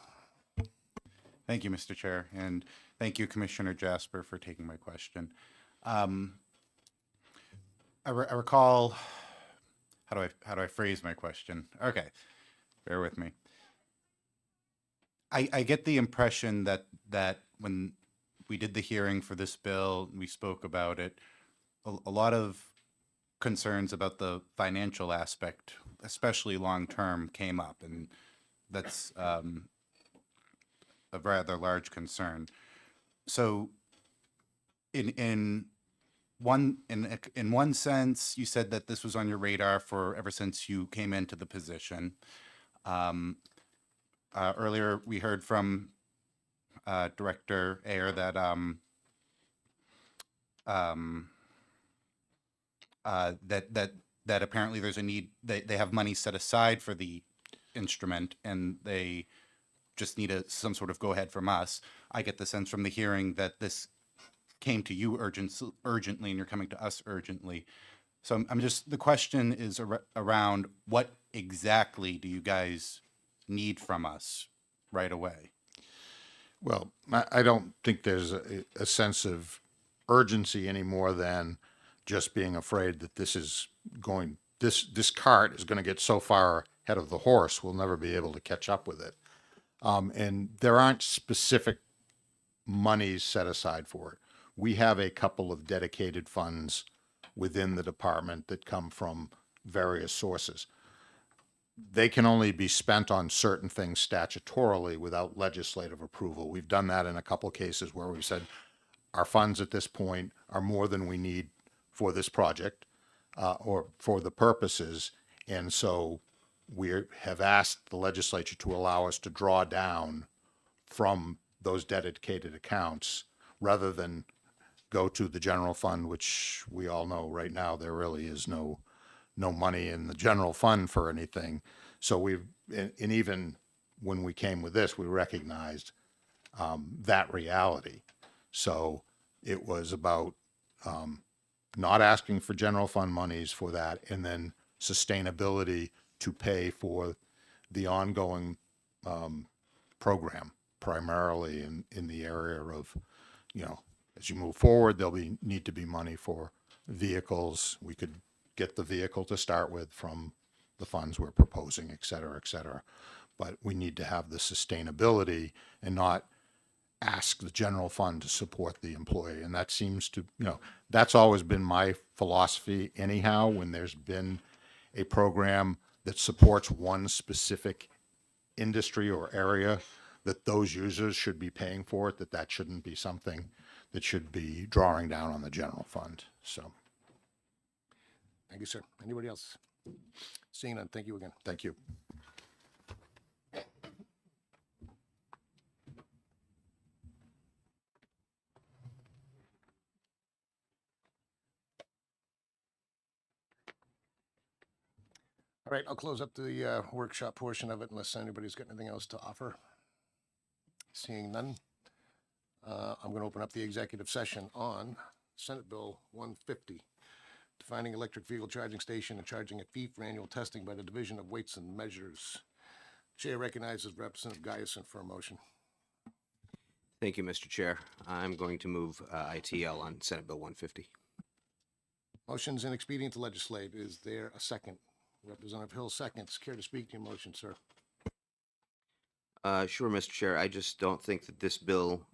Thank you, Mr. Chair, and thank you, Commissioner Jasper, for taking my question. I recall, how do I phrase my question? Okay, bear with me. I get the impression that when we did the hearing for this bill, we spoke about it, a lot of concerns about the financial aspect, especially long-term, came up, and that's a rather large concern. So in one sense, you said that this was on your radar for ever since you came into the position. Earlier, we heard from Director Ayer that that apparently there's a need. They have money set aside for the instrument, and they just need some sort of go ahead from us. I get the sense from the hearing that this came to you urgently, and you're coming to us urgently. So I'm just, the question is around what exactly do you guys need from us right away? Well, I don't think there's a sense of urgency any more than just being afraid that this cart is going to get so far ahead of the horse, we'll never be able to catch up with it. And there aren't specific monies set aside for it. We have a couple of dedicated funds within the department that come from various sources. They can only be spent on certain things statutorily without legislative approval. We've done that in a couple cases where we've said our funds at this point are more than we need for this project or for the purposes. And so we have asked the legislature to allow us to draw down from those dedicated accounts rather than go to the general fund, which we all know right now there really is no money in the general fund for anything. So and even when we came with this, we recognized that reality. So it was about not asking for general fund monies for that, and then sustainability to pay for the ongoing program, primarily in the area of, as you move forward, there'll need to be money for vehicles. We could get the vehicle to start with from the funds we're proposing, et cetera, et cetera. But we need to have the sustainability and not ask the general fund to support the employee. And that seems to, that's always been my philosophy anyhow, when there's been a program that supports one specific industry or area, that those users should be paying for it, that shouldn't be something that should be drawing down on the general fund. So. Thank you, sir. Anybody else? Seeing none, thank you again. Thank you. All right, I'll close up the workshop portion of it unless anybody's got anything else to offer. Seeing none, I'm going to open up the executive session on Senate Bill 150, defining electric vehicle charging station and charging a fee for annual testing by the Division of Weights and Measures. Chair recognizes Representative Guyson for a motion. Thank you, Mr. Chair. I'm going to move ITL on Senate Bill 150. Motion's inexpedient to legislate. Is there a second? Representative Hill seconds. Care to speak to your motion, sir? Sure, Mr. Chair. I just don't think that this bill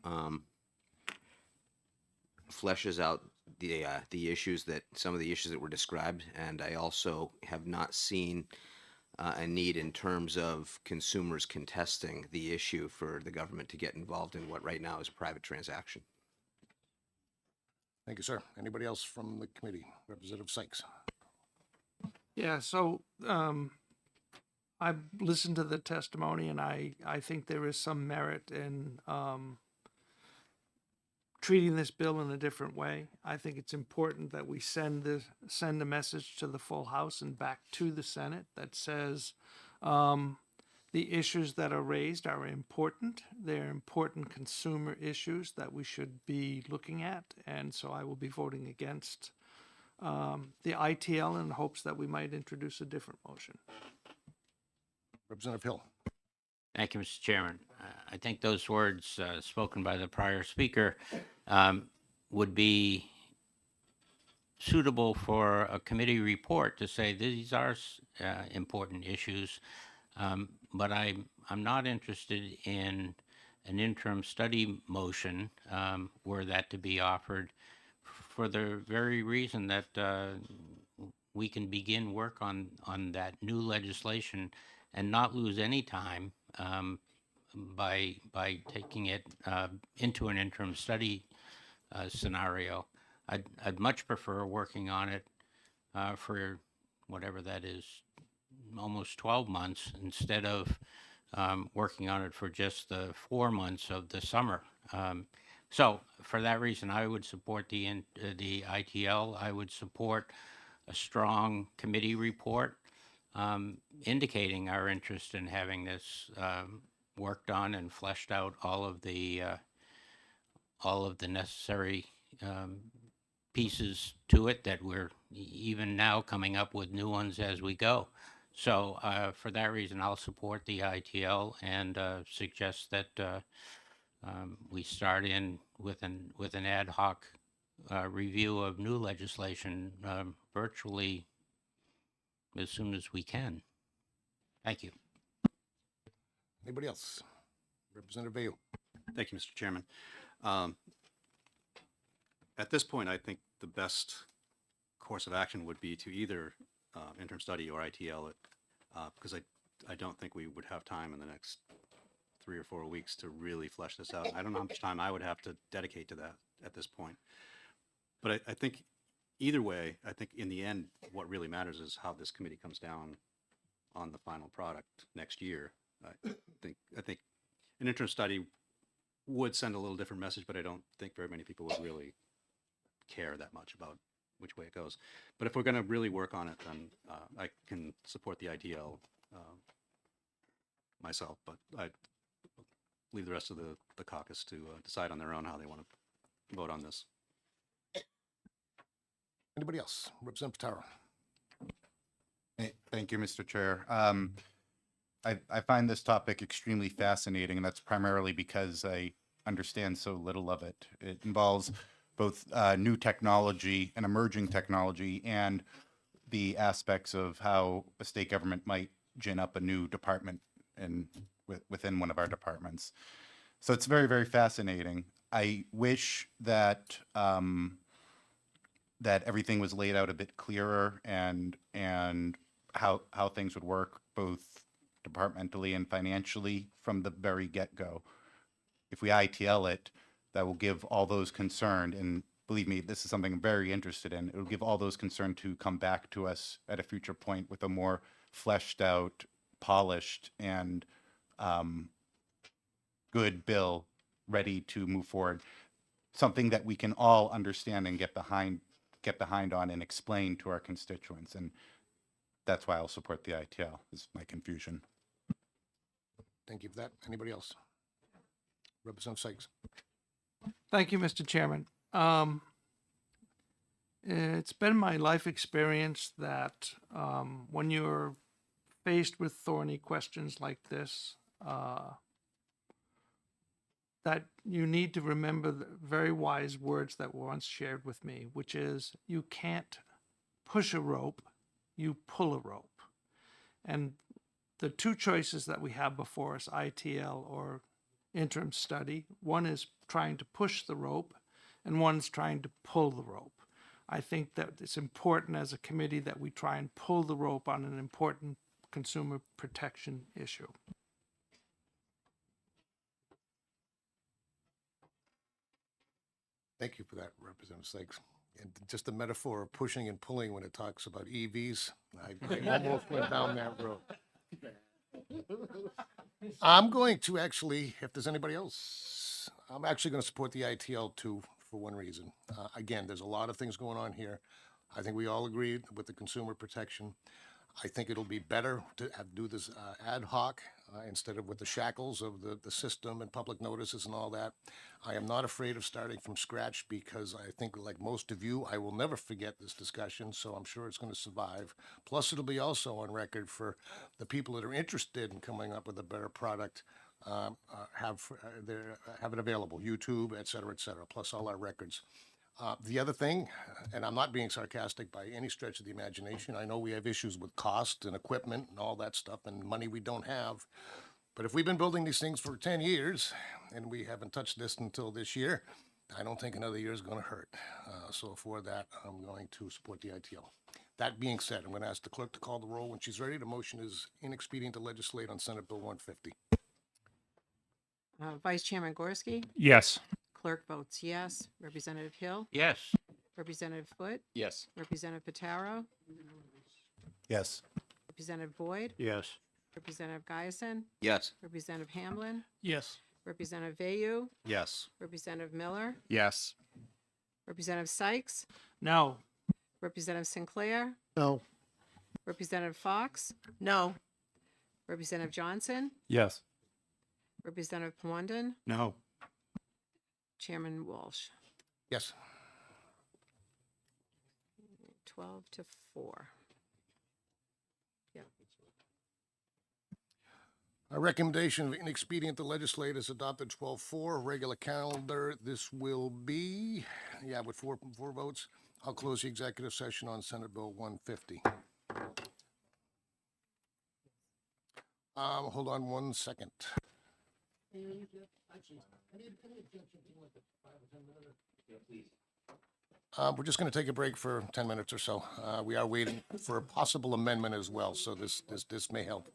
fleshes out the issues that some of the issues that were described, and I also have not seen a need in terms of consumers contesting the issue for the government to get involved in what right now is a private transaction. Thank you, sir. Anybody else from the committee? Representative Sykes. Yeah, so I've listened to the testimony, and I think there is some merit in treating this bill in a different way. I think it's important that we send a message to the full House and back to the Senate that says the issues that are raised are important. They're important consumer issues that we should be looking at, and so I will be voting against the ITL in hopes that we might introduce a different motion. Representative Hill. Thank you, Mr. Chairman. I think those words spoken by the prior speaker would be suitable for a committee report to say these are important issues, but I'm not interested in an interim study motion were that to be offered for the very reason that we can begin work on that new legislation and not lose any time by taking it into an interim study scenario. I'd much prefer working on it for whatever that is, almost 12 months instead of working on it for just the 4 months of the summer. So for that reason, I would support the ITL. I would support a strong committee report indicating our interest in having this worked on and fleshed out all of the necessary pieces to it that we're even now coming up with new ones as we go. So for that reason, I'll support the ITL and suggest that we start in with an ad hoc review of new legislation virtually as soon as we can. Thank you. Anybody else? Representative Bayou. Thank you, Mr. Chairman. At this point, I think the best course of action would be to either interim study or ITL it, because I don't think we would have time in the next 3 or 4 weeks to really flesh this out. I don't know how much time I would have to dedicate to that at this point. But I think either way, I think in the end, what really matters is how this committee comes down on the final product next year. I think an interim study would send a little different message, but I don't think very many people would really care that much about which way it goes. But if we're going to really work on it, then I can support the ITL myself, but I leave the rest of the caucus to decide on their own how they want to vote on this. Anybody else? Representative Taro. Hey, thank you, Mr. Chair. I find this topic extremely fascinating, and that's primarily because I understand so little of it. It involves both new technology and emerging technology and the aspects of how a state government might gin up a new department within one of our departments. So it's very, very fascinating. I wish that that everything was laid out a bit clearer and how things would work both departmentally and financially from the very get-go. If we ITL it, that will give all those concerned, and believe me, this is something I'm very interested in. It will give all those concerned to come back to us at a future point with a more fleshed out, polished, and good bill ready to move forward. Something that we can all understand and get behind on and explain to our constituents. And that's why I'll support the ITL, is my confusion. Thank you for that. Anybody else? Representative Sykes. Thank you, Mr. Chairman. It's been my life experience that when you're faced with thorny questions like this, that you need to remember the very wise words that were once shared with me, which is, you can't push a rope, you pull a rope. And the two choices that we have before us, ITL or interim study, one is trying to push the rope and one's trying to pull the rope. I think that it's important as a committee that we try and pull the rope on an important consumer protection issue. Thank you for that, Representative Sykes. And just the metaphor of pushing and pulling when it talks about EVs, I almost went down that road. I'm going to actually, if there's anybody else, I'm actually going to support the ITL too for one reason. Again, there's a lot of things going on here. I think we all agreed with the consumer protection. I think it'll be better to do this ad hoc instead of with the shackles of the system and public notices and all that. I am not afraid of starting from scratch because I think, like most of you, I will never forget this discussion, so I'm sure it's going to survive. Plus, it'll be also on record for the people that are interested in coming up with a better product, have it available, YouTube, et cetera, plus all our records. The other thing, and I'm not being sarcastic by any stretch of the imagination, I know we have issues with cost and equipment and all that stuff and money we don't have. But if we've been building these things for 10 years and we haven't touched this until this year, I don't think another year is going to hurt. So for that, I'm going to support the ITL. That being said, I'm going to ask the clerk to call the roll when she's ready. The motion is inexpedient to legislate on Senate Bill 150. Vice Chairman Gorski, Yes. clerk votes yes. Representative Hill, Yes. Representative Foot, Yes. Representative Pataro, Yes. Representative Boyd, Yes. Representative Giason, Yes. Representative Hamlin, Yes. Representative Vayu, Yes. Representative Miller, Yes. Representative Sykes, No. Representative Sinclair, No. Representative Fox, No. Representative Johnson, Yes. Representative Pawondan, No. Chairman Walsh. Yes. 12-4. Yep. A recommendation of inexpedient to legislate is adopted 12-4. Regular calendar, this will be, with four votes. I'll close the executive session on Senate Bill 150. Hold on 1 second. We're just going to take a break for 10 minutes or so. We are waiting for a possible amendment as well, so this may help.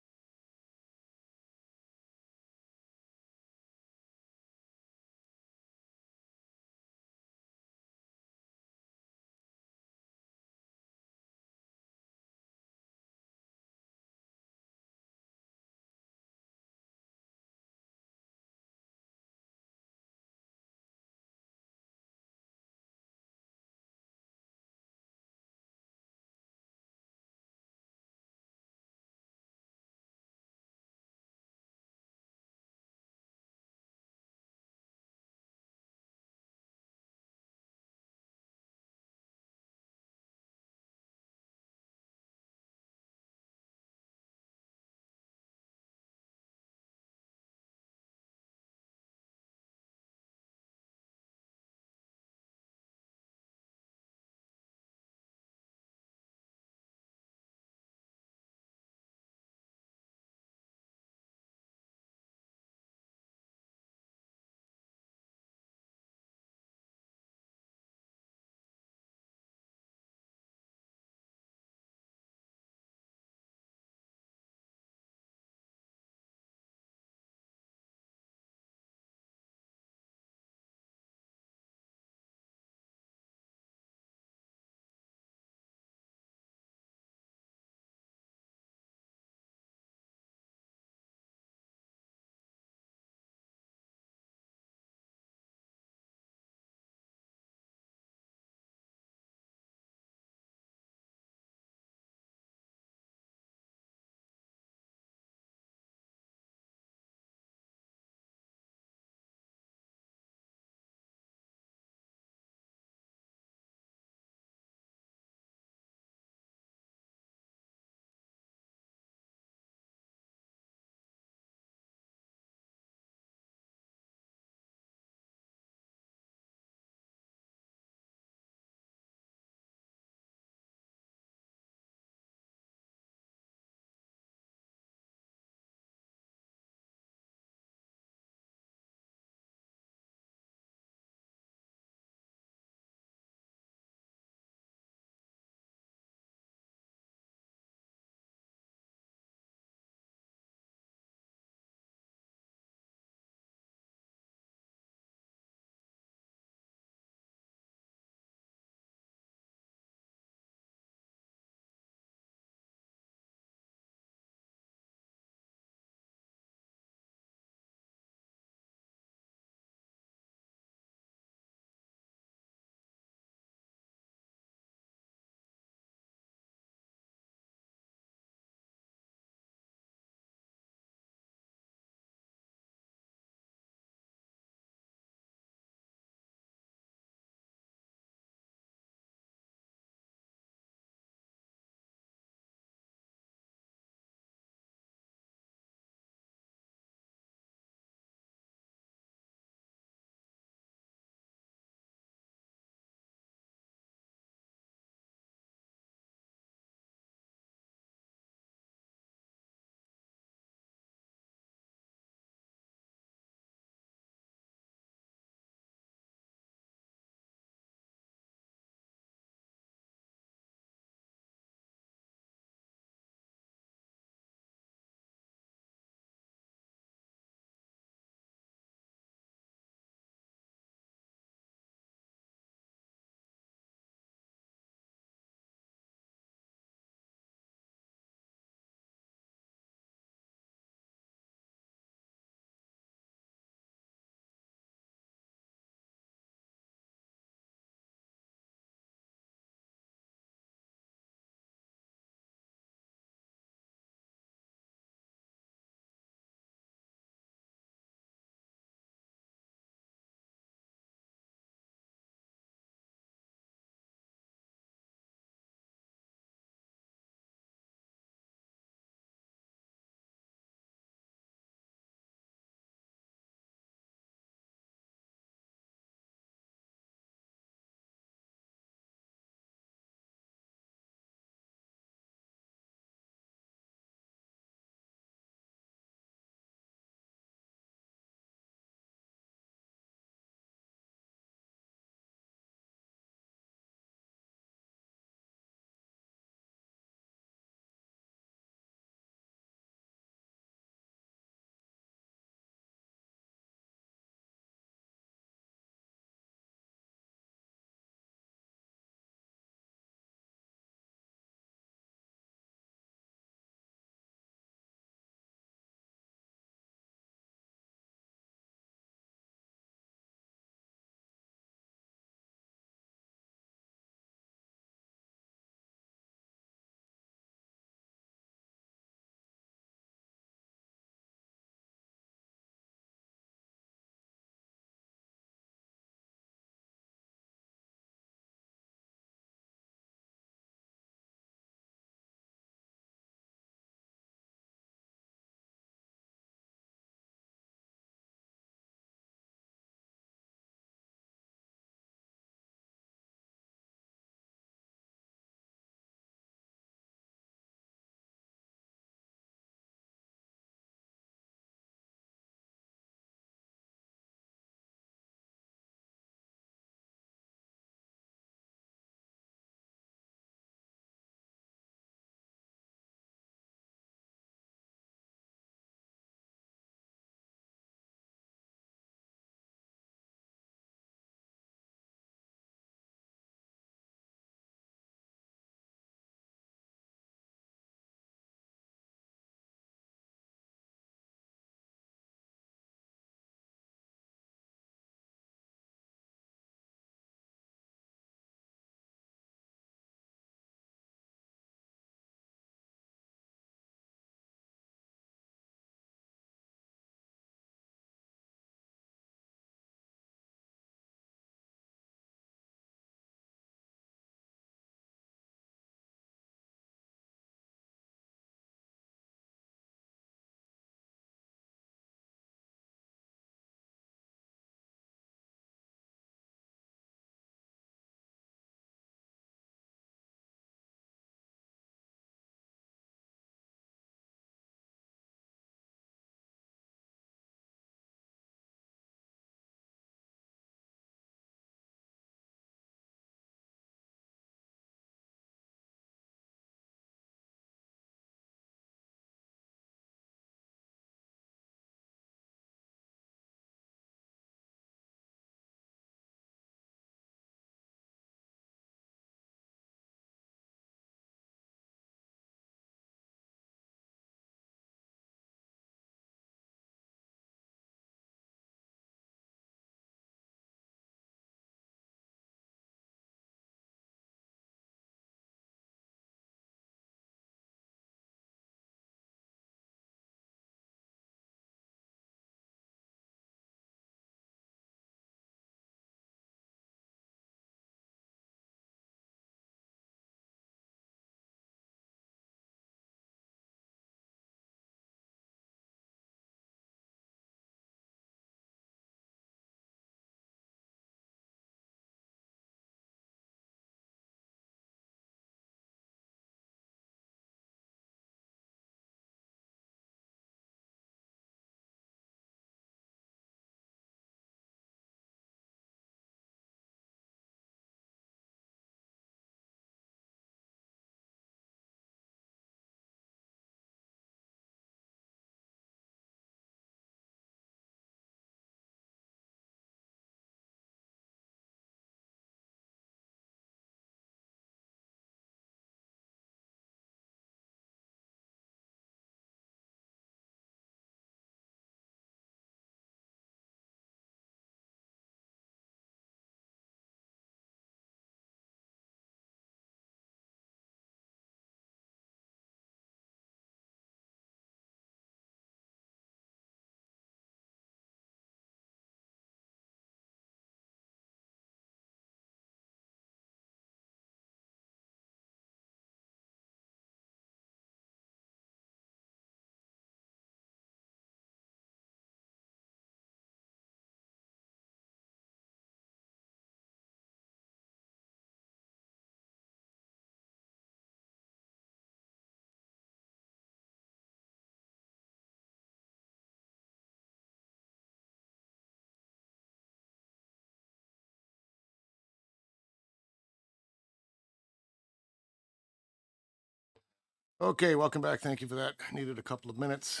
Okay, welcome back. Thank you for that. Needed a couple of minutes.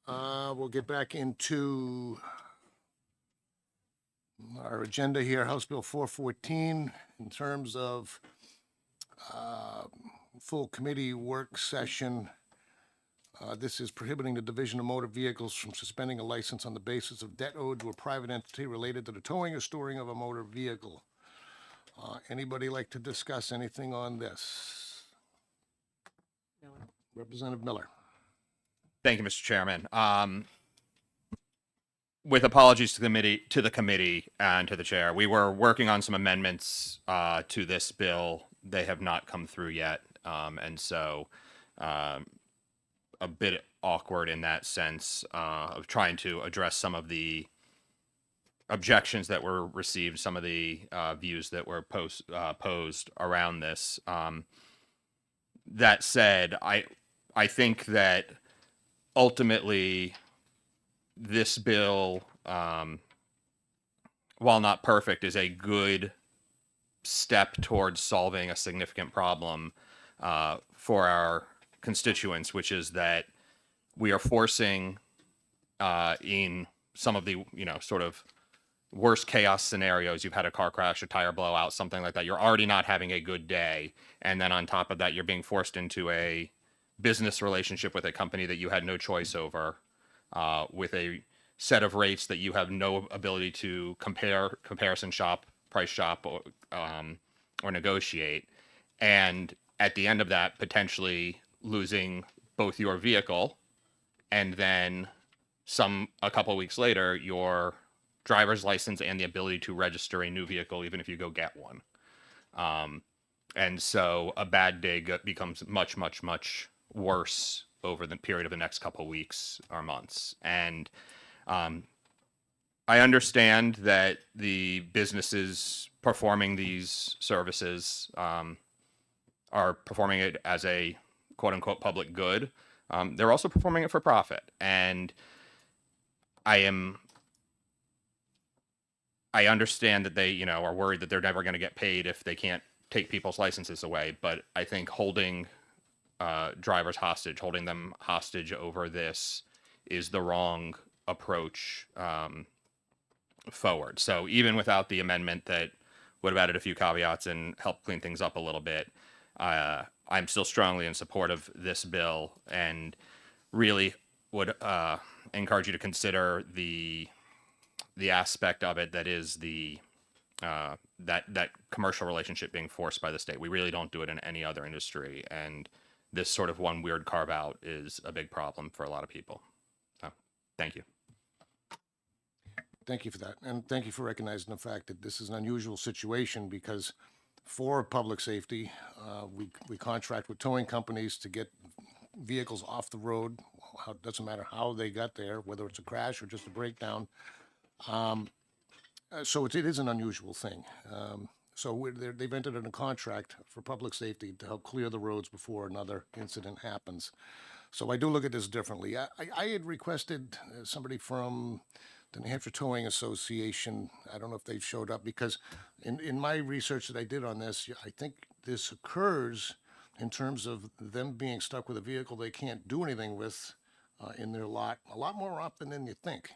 We'll get back into our agenda here, House Bill 414, in terms of full committee work session. This is prohibiting the division of motor vehicles from suspending a license on the basis of debt owed to a private entity related to the towing or storing of a motor vehicle. Anybody like to discuss anything on this? Representative Miller. Thank you, Mr. Chairman. With apologies to the committee and to the chair, we were working on some amendments to this bill. They have not come through yet, and so a bit awkward in that sense of trying to address some of the objections that were received, some of the views that were posed around this. That said, I think that ultimately this bill, while not perfect, is a good step towards solving a significant problem for our constituents, which is that we are forcing in some of the, sort of worst chaos scenarios. You've had a car crash, a tire blowout, something like that. You're already not having a good day. And then on top of that, you're being forced into a business relationship with a company that you had no choice over, with a set of rates that you have no ability to comparison shop, price shop, or negotiate. And at the end of that, potentially losing both your vehicle and then a couple of weeks later, your driver's license and the ability to register a new vehicle, even if you go get one. And so a bad day becomes much, much, much worse over the period of the next couple of weeks or months. And I understand that the businesses performing these services are performing it as a quote unquote public good. They're also performing it for profit. And I understand that they, are worried that they're never going to get paid if they can't take people's licenses away. But I think holding drivers hostage, holding them hostage over this is the wrong approach forward. So even without the amendment that would have added a few caveats and helped clean things up a little bit, I'm still strongly in support of this bill and really would encourage you to consider the aspect of it that is the that commercial relationship being forced by the state. We really don't do it in any other industry, and this sort of one weird carve out is a big problem for a lot of people. So, thank you. Thank you for that. And thank you for recognizing the fact that this is an unusual situation because for public safety, we contract with towing companies to get vehicles off the road. It doesn't matter how they got there, whether it's a crash or just a breakdown. So it is an unusual thing. So they've entered in a contract for public safety to help clear the roads before another incident happens. So I do look at this differently. I had requested somebody from the New Hampshire Towing Association. I don't know if they've showed up because in my research that I did on this, I think this occurs in terms of them being stuck with a vehicle they can't do anything with in their lot a lot more often than you think.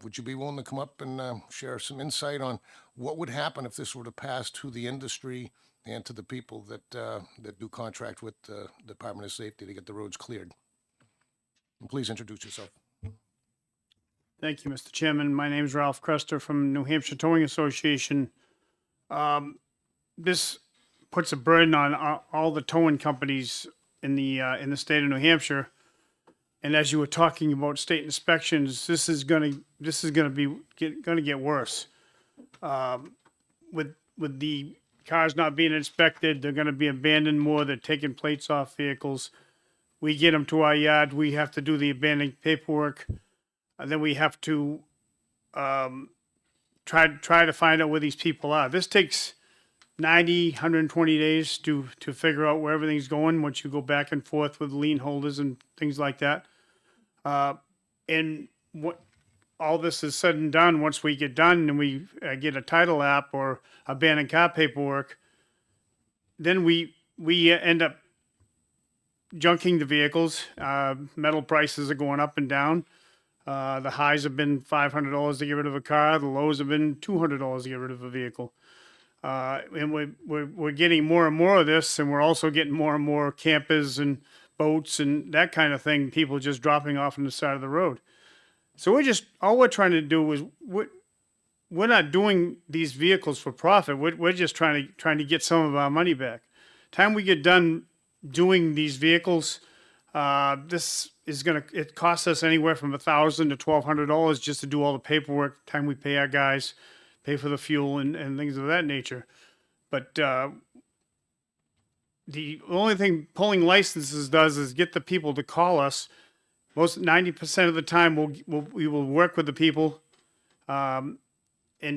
Would you be willing to come up and share some insight on what would happen if this were to pass to the industry and to the people that do contract with the Department of Safety to get the roads cleared? And please introduce yourself. Thank you, Mr. Chairman. My name is Ralph Crester from New Hampshire Towing Association. This puts a burden on all the towing companies in the state of New Hampshire. And as you were talking about state inspections, this is going to get worse. With the cars not being inspected, they're going to be abandoned more. They're taking plates off vehicles. We get them to our yard. We have to do the abandoned paperwork. And then we have to try to find out where these people are. This takes 90, 120 days to figure out where everything's going once you go back and forth with lien holders and things like that. And what all this is said and done, once we get done and we get a title app or abandoned car paperwork, then we end up junking the vehicles. Metal prices are going up and down. The highs have been $500 to get rid of a car. The lows have been $200 to get rid of a vehicle. And we're getting more and more of this, and we're also getting more and more campers and boats and that kind of thing. People just dropping off on the side of the road. So all we're trying to do is we're not doing these vehicles for profit. We're just trying to get some of our money back. Time we get done doing these vehicles, this is it costs us anywhere from $1,000 to $1,200 just to do all the paperwork. Time we pay our guys, pay for the fuel and things of that nature. But the only thing pulling licenses does is get the people to call us. 90% of the time we will work with the people and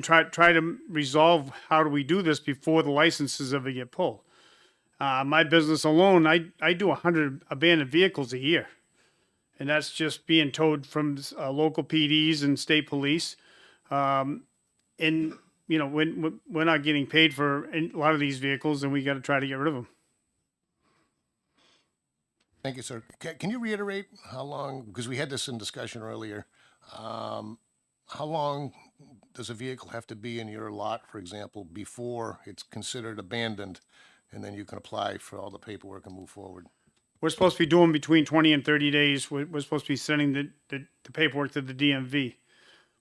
try to resolve how do we do this before the licenses ever get pulled. My business alone, I do 100 abandoned vehicles a year. And that's just being towed from local PDs and state police. And, when we're not getting paid for a lot of these vehicles, and we got to try to get rid of them. Thank you, sir. Can you reiterate how long, because we had this in discussion earlier, how long does a vehicle have to be in your lot, for example, before it's considered abandoned, and then you can apply for all the paperwork and move forward? We're supposed to be doing between 20 and 30 days. We're supposed to be sending the paperwork to the DMV.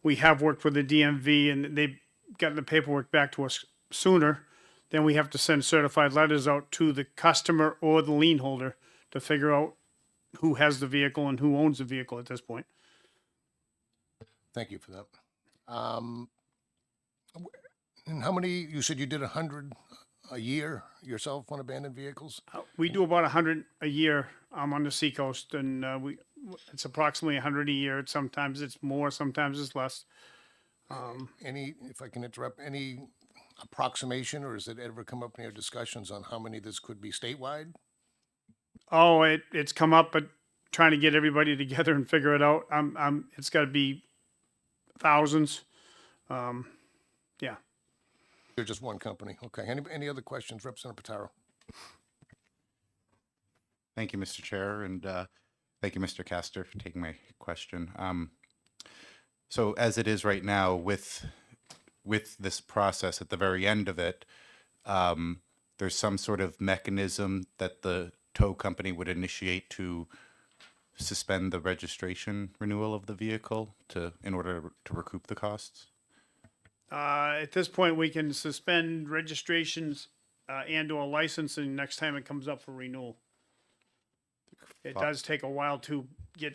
We have worked with the DMV, and they've gotten the paperwork back to us sooner. Then we have to send certified letters out to the customer or the lien holder to figure out who has the vehicle and who owns the vehicle at this point. Thank you for that. And how many, you said you did 100 a year yourself on abandoned vehicles? We do about 100 a year on the seacoast, and it's approximately 100 a year. Sometimes it's more, sometimes it's less. If I can interrupt, any approximation, or has it ever come up in your discussions on how many this could be statewide? Oh, it's come up, but trying to get everybody together and figure it out. It's got to be thousands. Yeah. You're just one company. Okay. Any other questions, Representative Pataro? Thank you, Mr. Chair, and thank you, Mr. Castor, for taking my question. So as it is right now, with this process at the very end of it, there's some sort of mechanism that the tow company would initiate to suspend the registration renewal of the vehicle in order to recoup the costs? At this point, we can suspend registrations and/or licensing next time it comes up for renewal. It does take a while to get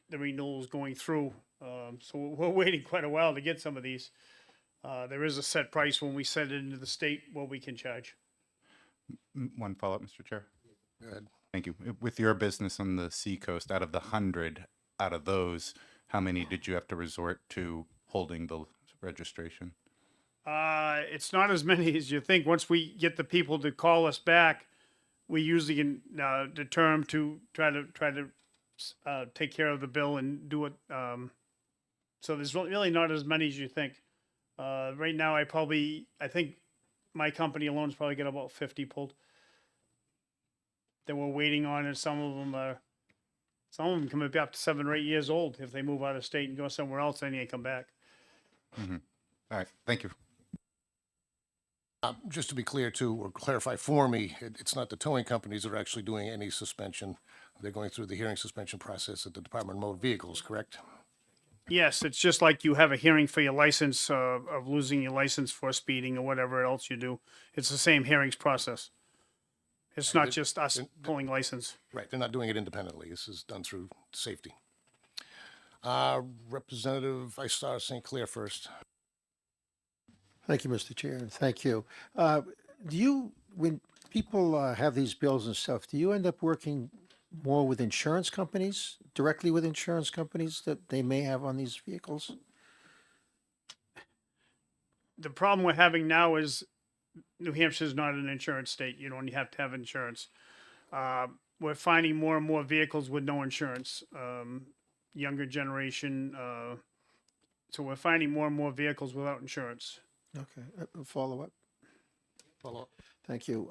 the renewals going through, so we're waiting quite a while to get some of these. There is a set price when we send it into the state what we can charge. One follow-up, Mr. Chair. Go ahead. Thank you. With your business on the seacoast, out of the 100, out of those, how many did you have to resort to holding the registration? It's not as many as you think. Once we get the people to call us back, we usually can determine to try to take care of the bill and do it. So there's really not as many as you think. Right now, I think my company alone's probably got about 50 pulled that we're waiting on, and some of them can be up to 7 or 8 years old. If they move out of state and go somewhere else, then they come back. Mm-hmm. All right. Thank you. Just to be clear too, or clarify for me, it's not the towing companies that are actually doing any suspension. They're going through the hearing suspension process at the Department of Motor Vehicles, correct? Yes, it's just like you have a hearing for your license of losing your license for speeding or whatever else you do. It's the same hearings process. It's not just us pulling license. Right, they're not doing it independently. This is done through safety. Representative Vice St. Clair first. Thank you, Mr. Chair, and thank you. When people have these bills and stuff, do you end up working more with insurance companies, directly with insurance companies that they may have on these vehicles? The problem we're having now is New Hampshire is not an insurance state. You don't have to have insurance. We're finding more and more vehicles with no insurance, younger generation. So we're finding more and more vehicles without insurance. Okay, follow up. Follow up. Thank you.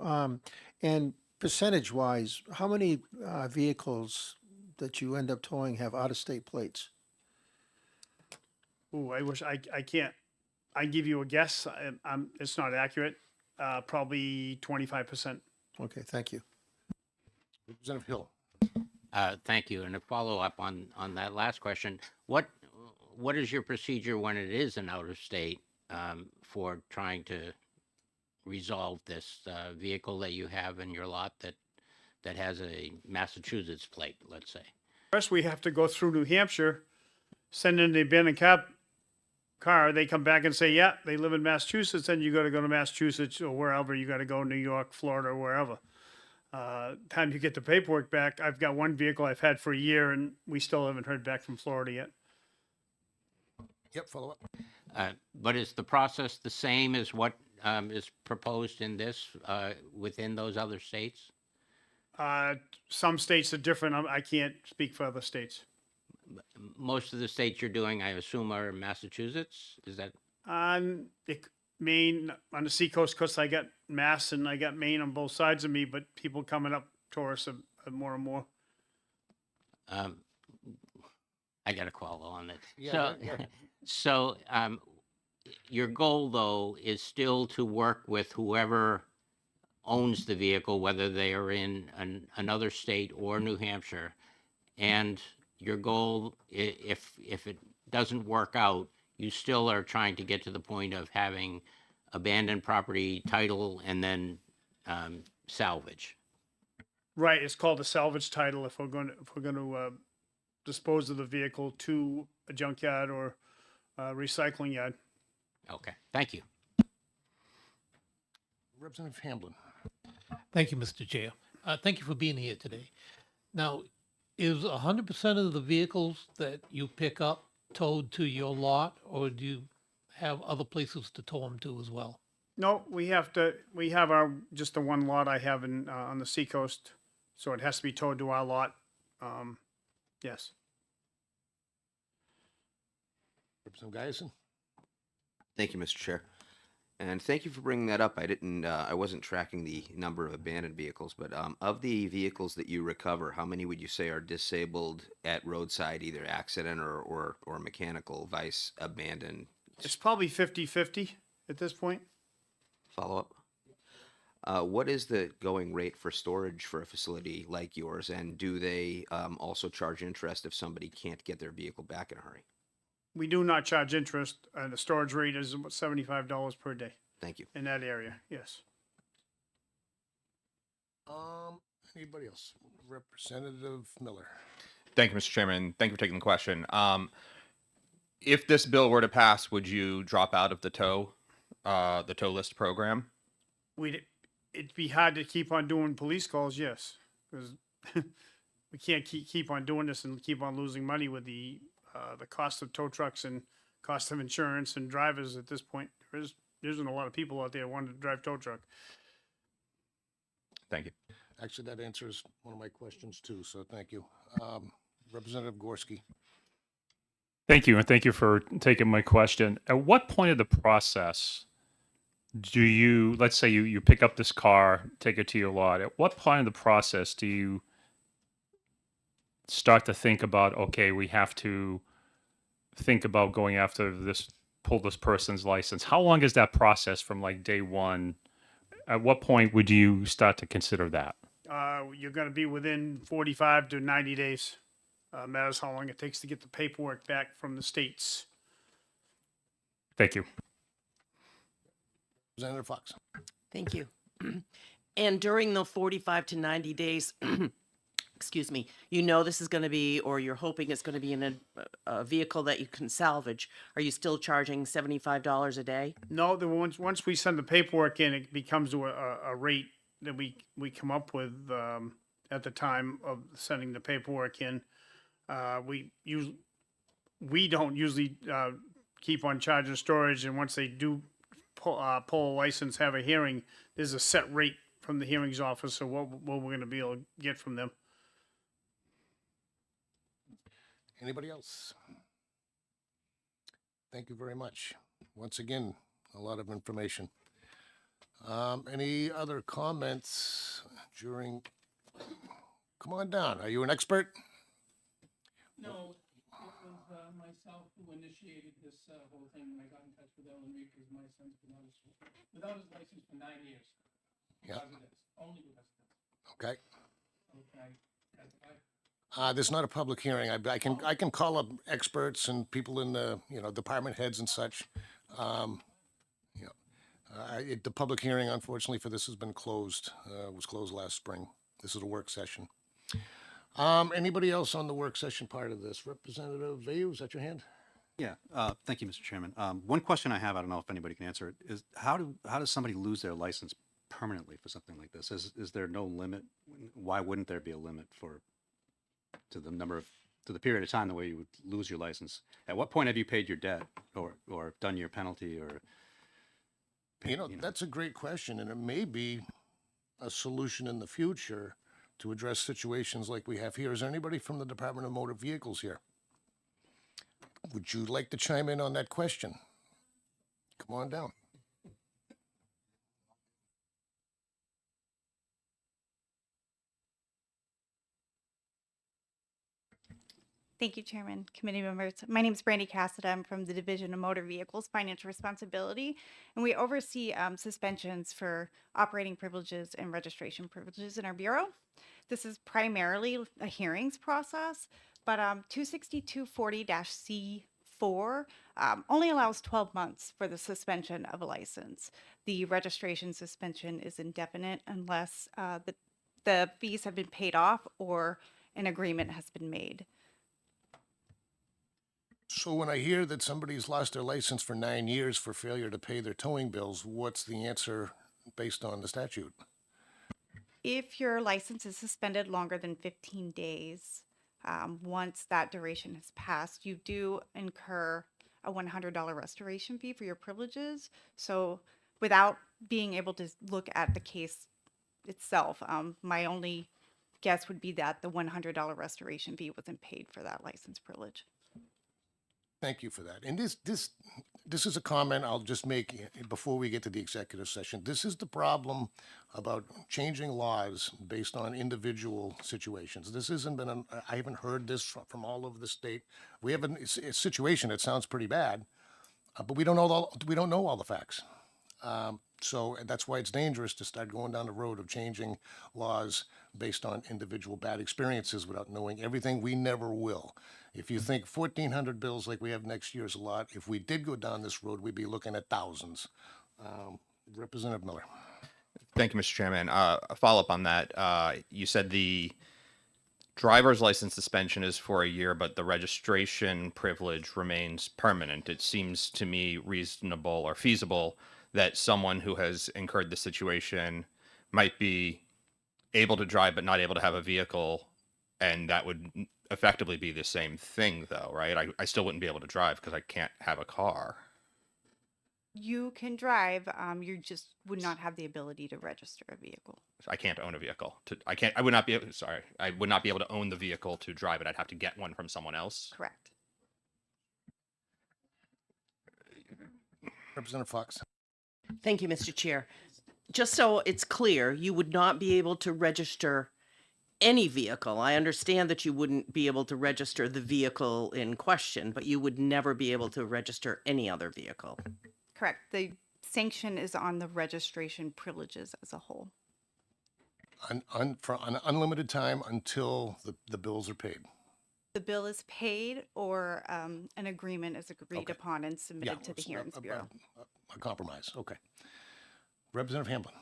And percentage-wise, how many vehicles that you end up towing have out-of-state plates? Ooh, I wish I can't. I give you a guess. It's not accurate. Probably 25%. Okay, thank you. Representative Hill. Thank you. And a follow-up on that last question, what is your procedure when it is an out-of-state for trying to resolve this vehicle that you have in your lot that has a Massachusetts plate, let's say? First, we have to go through New Hampshire, send in the abandoned car. They come back and say, yeah, they live in Massachusetts, and you got to go to Massachusetts or wherever. You got to go New York, Florida, or wherever. Time you get the paperwork back, I've got one vehicle I've had for a year, and we still haven't heard back from Florida yet. Yep, follow up. But is the process the same as what is proposed in this within those other states? Some states are different. I can't speak for other states. Most of the states you're doing, I assume, are Massachusetts? Is that? On Maine, on the seacoast, because I got Mass and I got Maine on both sides of me, but people coming up tourists are more and more. I got a call on it. Yeah, So your goal, though, is still to work with whoever owns the vehicle, whether they are in another state or New Hampshire. And your goal, if it doesn't work out, you still are trying to get to the point of having abandoned property title and then salvage. Right, it's called a salvage title if we're going to dispose of the vehicle to a junkyard or recycling yard. Okay, thank you. Representative Hamblin. Thank you, Mr. Chair. Thank you for being here today. Now, is 100% of the vehicles that you pick up towed to your lot, or do you have other places to tow them to as well? No, we have just the one lot I have in on the seacoast, so it has to be towed to our lot. Yes. Representative Guyson. Thank you, Mr. Chair. And thank you for bringing that up. I wasn't tracking the number of abandoned vehicles, but of the vehicles that you recover, how many would you say are disabled at roadside, either accident or mechanical vice abandoned? It's probably 50-50 at this point. Follow up. What is the going rate for storage for a facility like yours? And do they also charge interest if somebody can't get their vehicle back in a hurry? We do not charge interest, and the storage rate is about $75 per day. Thank you. In that area, yes. Anybody else? Representative Miller. Thank you, Mr. Chairman. Thank you for taking the question. If this bill were to pass, would you drop out of the tow list program? It'd be hard to keep on doing police calls, yes, because we can't keep on doing this and keep on losing money with the cost of tow trucks and cost of insurance and drivers at this point. There isn't a lot of people out there wanting to drive tow truck. Thank you. Actually, that answers one of my questions too, so thank you. Representative Gorski. Thank you, and thank you for taking my question. At what point of the process do you, let's say you pick up this car, take it to your lot, at what point of the process do you start to think about, okay, we have to think about going after this, pull this person's license? How long is that process from like day one? At what point would you start to consider that? You're going to be within 45 to 90 days. Matters how long it takes to get the paperwork back from the states. Thank you. Representative Fox. Thank you. And during the 45 to 90 days, excuse me, you know this is going to be, or you're hoping it's going to be in a vehicle that you can salvage. Are you still charging $75 a day? No, once we send the paperwork in, it becomes a rate that we come up with at the time of sending the paperwork in. We don't usually keep on charging storage, and once they do pull a license, have a hearing, there's a set rate from the hearings officer what we're going to be able to get from them. Anybody else? Thank you very much. Once again, a lot of information. Any other comments? during, come on down. Are you an expert? No, it was myself who initiated this whole thing when I got in touch with Ellen Reed because my son's been without his license for 9 years. Yeah. Because of this, only because of this. Okay. So can I testify? There's not a public hearing. I can call up experts and people in the, department heads and such. The public hearing, unfortunately, for this has been closed, was closed last spring. This is a work session. Anybody else on the work session part of this? Representative Vayu, is that your hand? Yeah, thank you, Mr. Chairman. One question I have, I don't know if anybody can answer it, is how does somebody lose their license permanently for something like this? Is there no limit? Why wouldn't there be a limit to the period of time the way you would lose your license? At what point have you paid your debt or done your penalty or? That's a great question, and it may be a solution in the future to address situations like we have here. Is there anybody from the Department of Motor Vehicles here? Would you like to chime in on that question? Come on down. Thank you, Chairman, committee members. My name is Brandy Cassida. I'm from the Division of Motor Vehicles Financial Responsibility, and we oversee suspensions for operating privileges and registration privileges in our bureau. This is primarily a hearings process, but 26240-C4 only allows 12 months for the suspension of a license. The registration suspension is indefinite unless the fees have been paid off or an agreement has been made. So when I hear that somebody's lost their license for 9 years for failure to pay their towing bills, what's the answer based on the statute? If your license is suspended longer than 15 days, once that duration has passed, you do incur a $100 restoration fee for your privileges. So without being able to look at the case itself, my only guess would be that the $100 restoration fee wasn't paid for that license privilege. Thank you for that. And this is a comment I'll just make before we get to the executive session. This is the problem about changing laws based on individual situations. This hasn't been, I haven't heard this from all over the state. We have a situation that sounds pretty bad, but we don't know all the facts. So that's why it's dangerous to start going down the road of changing laws based on individual bad experiences without knowing everything. We never will. If you think 1,400 bills like we have next year is a lot, if we did go down this road, we'd be looking at thousands. Representative Miller. Thank you, Mr. Chairman. A follow-up on that. You said the driver's license suspension is for a year, but the registration privilege remains permanent. It seems to me reasonable or feasible that someone who has incurred the situation might be able to drive but not able to have a vehicle, and that would effectively be the same thing, though, right? I still wouldn't be able to drive because I can't have a car. You can drive, you just would not have the ability to register a vehicle. I can't own a vehicle. I would not be able to own the vehicle to drive it. I'd have to get one from someone else. Correct. Representative Fox. Thank you, Mr. Chair. Just so it's clear, you would not be able to register any vehicle. I understand that you wouldn't be able to register the vehicle in question, but you would never be able to register any other vehicle. Correct. The sanction is on the registration privileges as a whole. For an unlimited time until the bills are paid. The bill is paid or an agreement is agreed upon and submitted to the hearings bureau. A compromise. Okay. Representative Hamblin.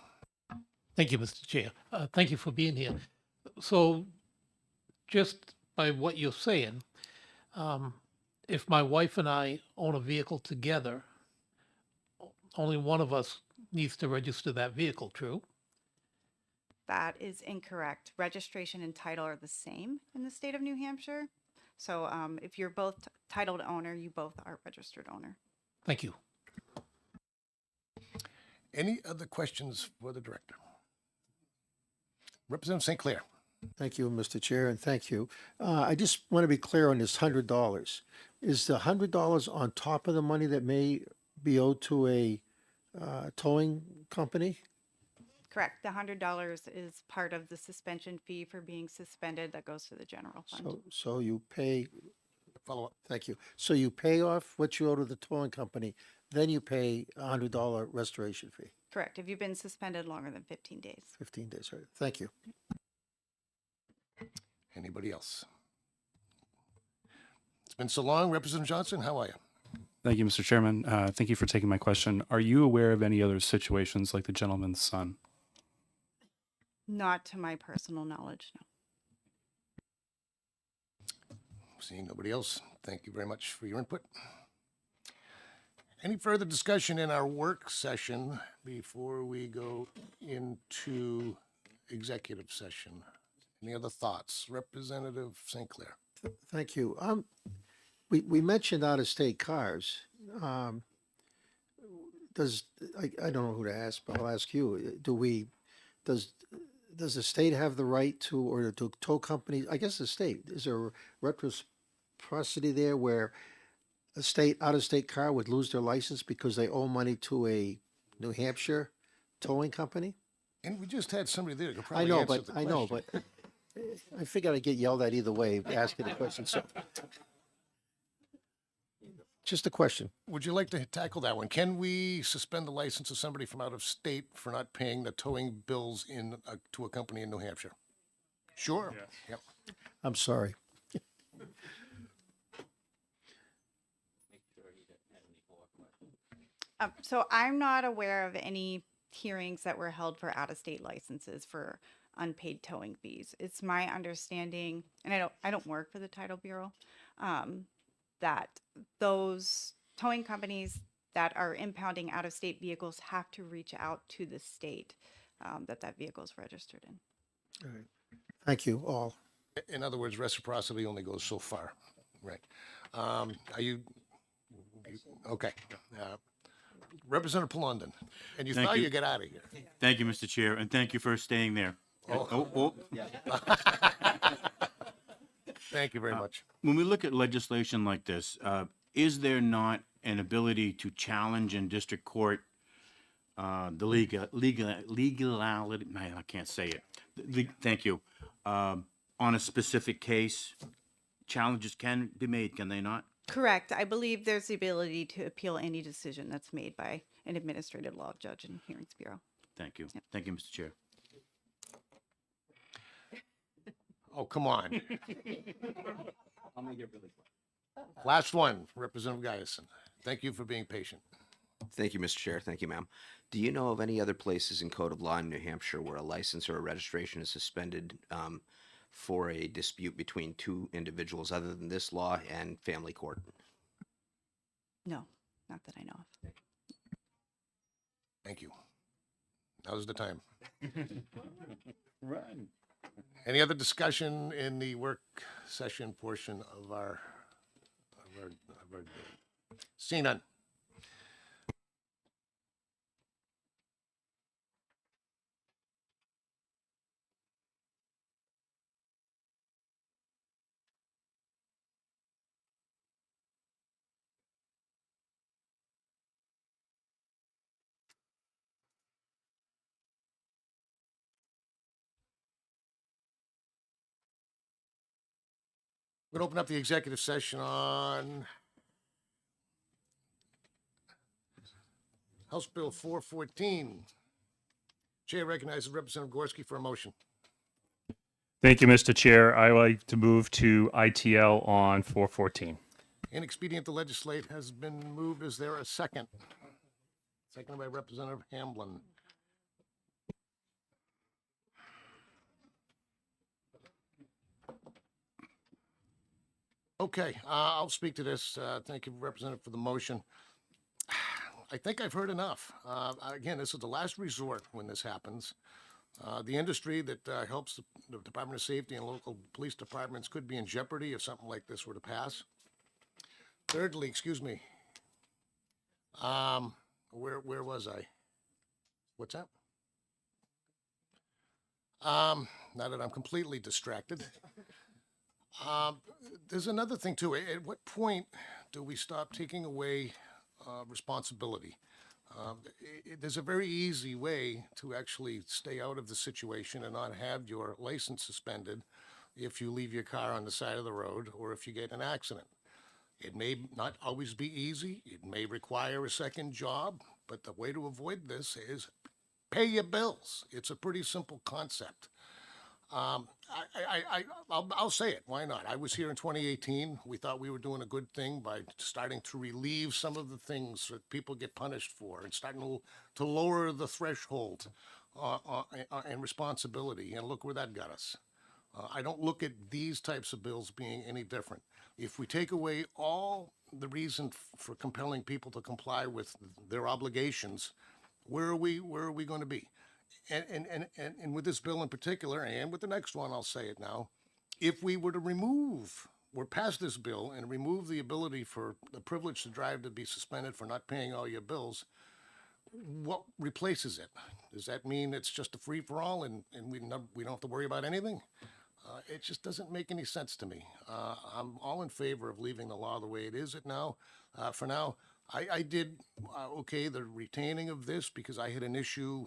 Thank you, Mr. Chair. Thank you for being here. So just by what you're saying, if my wife and I own a vehicle together, only one of us needs to register that vehicle, true? That is incorrect. Registration and title are the same in the state of New Hampshire. So if you're both titled owner, you both are registered owner. Thank you. Any other questions for the director? Representative St. Clair. Thank you, Mr. Chair, and thank you. I just want to be clear on this $100. Is the $100 on top of the money that may be owed to a towing company? Correct. The $100 is part of the suspension fee for being suspended that goes to the general fund. So you pay, Follow up. thank you. So you pay off what you owe to the towing company, then you pay a $100 restoration fee, Correct. If you've been suspended longer than 15 days. 15 days, right? Thank you. Anybody else? It's been so long. Representative Johnson, how are you? Thank you, Mr. Chairman. Thank you for taking my question. Are you aware of any other situations like the gentleman's son? Not to my personal knowledge, no. Seeing nobody else, thank you very much for your input. Any further discussion in our work session before we go into executive session? Any other thoughts? Representative St. Clair. Thank you. We mentioned out-of-state cars. I don't know who to ask, but I'll ask you. Does the state have the right to, or do tow companies, I guess the state, is there reciprocity there where a out-of-state car would lose their license because they owe money to a New Hampshire towing company? And we just had somebody there who could I probably know, answer but the I know, question. but I figured I'd get yelled at either way asking the question. So, just a question. Would you like to tackle that one? Can we suspend the license of somebody from out of state for not paying the towing bills to a company in New Hampshire? Sure. Yep. I'm sorry. So I'm not aware of any hearings that were held for out-of-state licenses for unpaid towing fees. It's my understanding, and I don't work for the Title Bureau, that those towing companies that are impounding out-of-state vehicles have to reach out to the state that vehicle is registered in. All right. Thank you all. In other words, reciprocity only goes so far. Right. Are you okay? Representative Palundin, and you Thank thought you. you get out of here. Thank you, Mr. Chair, and thank you for staying there. Thank you very much. When we look at legislation like this, is there not an ability to challenge in district court the legality, I can't say it. Thank you. On a specific case, challenges can be made, can they not? Correct. I believe there's the ability to appeal any decision that's made by an administrative law judge in Hearings Bureau. Thank you. Thank you, Mr. Chair. Oh, come on. I'll make it really quick. Last one, Representative Guyson. Thank you for being patient. Thank you, Mr. Chair. Thank you, ma'am. Do you know of any other places in Code of Law in New Hampshire where a license or a registration is suspended for a dispute between two individuals other than this law and family court? No, not that I know of. Thank you. Now's the time. Run. Any other discussion in the work session portion of our seeing none? We're going to open up the executive session on House Bill 414. Chair recognizes Representative Gorski for a motion. Thank you, Mr. Chair. I would like to move to ITL on 414. Inexpedient to legislate has been moved. Is there a second? Seconded by Representative Hamblin. Okay, I'll speak to this. Thank you, Representative, for the motion. I think I've heard enough. Again, this is the last resort when this happens. The industry that helps the Department of Safety and local police departments could be in jeopardy if something like this were to pass. Thirdly, excuse me, where was I? What's that? Now that I'm completely distracted. There's another thing too. At what point do we stop taking away responsibility? There's a very easy way to actually stay out of the situation and not have your license suspended if you leave your car on the side of the road or if you get in an accident. It may not always be easy. It may require a second job, but the way to avoid this is pay your bills. It's a pretty simple concept. I'll say it. Why not? I was here in 2018. We thought we were doing a good thing by starting to relieve some of the things that people get punished for and starting to lower the threshold and responsibility. And look where that got us. I don't look at these types of bills being any different. If we take away all the reason for compelling people to comply with their obligations, where are we going to be? And with this bill in particular, and with the next one, I'll say it now, if we were to remove or pass this bill and remove the ability for the privilege to drive to be suspended for not paying all your bills, what replaces it? Does that mean it's just a free-for-all and we don't have to worry about anything? It just doesn't make any sense to me. I'm all in favor of leaving the law the way it is now. For now, I did okay the retaining of this because I had an issue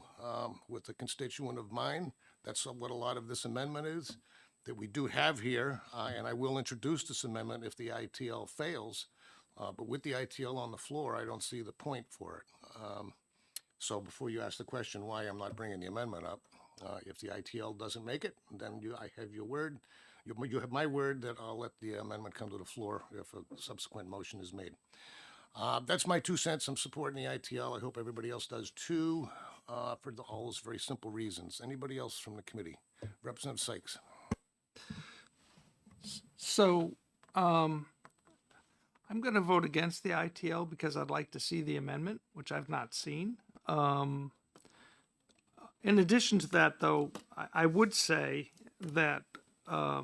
with a constituent of mine. That's what a lot of this amendment is that we do have here, and I will introduce this amendment if the ITL fails. But with the ITL on the floor, I don't see the point for it. So before you ask the question why I'm not bringing the amendment up, if the ITL doesn't make it, then I have your word. You have my word that I'll let the amendment come to the floor if a subsequent motion is made. That's my 2 cents. I'm supporting the ITL. I hope everybody else does too, for all those very simple reasons. Anybody else from the committee? Representative Sykes. So, I'm going to vote against the ITL because I'd like to see the amendment, which I've not seen. In addition to that, though, I would say that I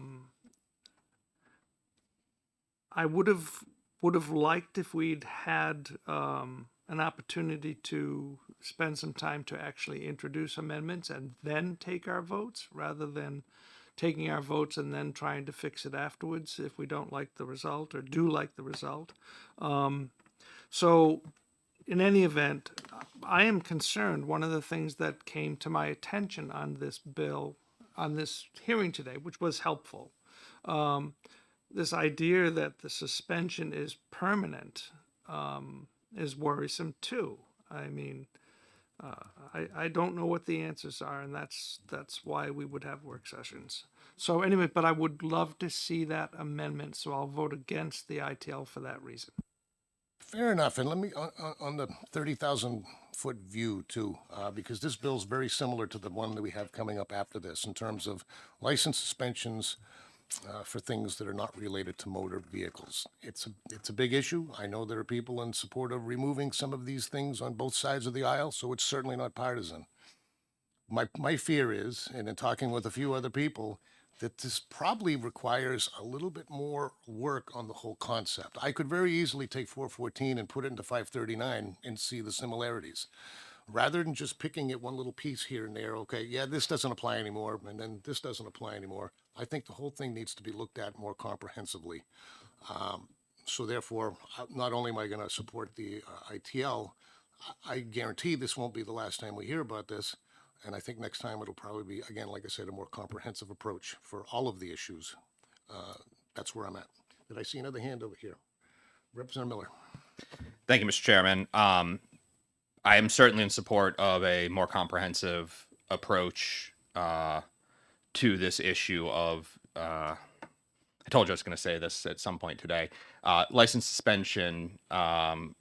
would have liked if we'd had an opportunity to spend some time to actually introduce amendments and then take our votes, rather than taking our votes and then trying to fix it afterwards if we don't like the result or do like the result. So in any event, I am concerned. One of the things that came to my attention on this bill, on this hearing today, which was helpful, this idea that the suspension is permanent is worrisome too. I mean, I don't know what the answers are, and that's why we would have work sessions. So anyway, but I would love to see that amendment, so I'll vote against the ITL for that reason. Fair enough. And let me, on the 30,000-foot view too, because this bill's very similar to the one that we have coming up after this in terms of license suspensions for things that are not related to motor vehicles. It's a big issue. I know there are people in support of removing some of these things on both sides of the aisle, so it's certainly not partisan. My fear is, and in talking with a few other people, that this probably requires a little bit more work on the whole concept. I could very easily take 414 and put it into 539 and see the similarities. Rather than just picking at one little piece here and there, okay, yeah, this doesn't apply anymore, and then this doesn't apply anymore. I think the whole thing needs to be looked at more comprehensively. So therefore, not only am I going to support the ITL, I guarantee this won't be the last time we hear about this. And I think next time it'll probably be, again, like I said, a more comprehensive approach for all of the issues. That's where I'm at. Did I see another hand over here? Representative Miller. Thank you, Mr. Chairman. I am certainly in support of a more comprehensive approach to this issue of, I told you I was going to say this at some point today, license suspension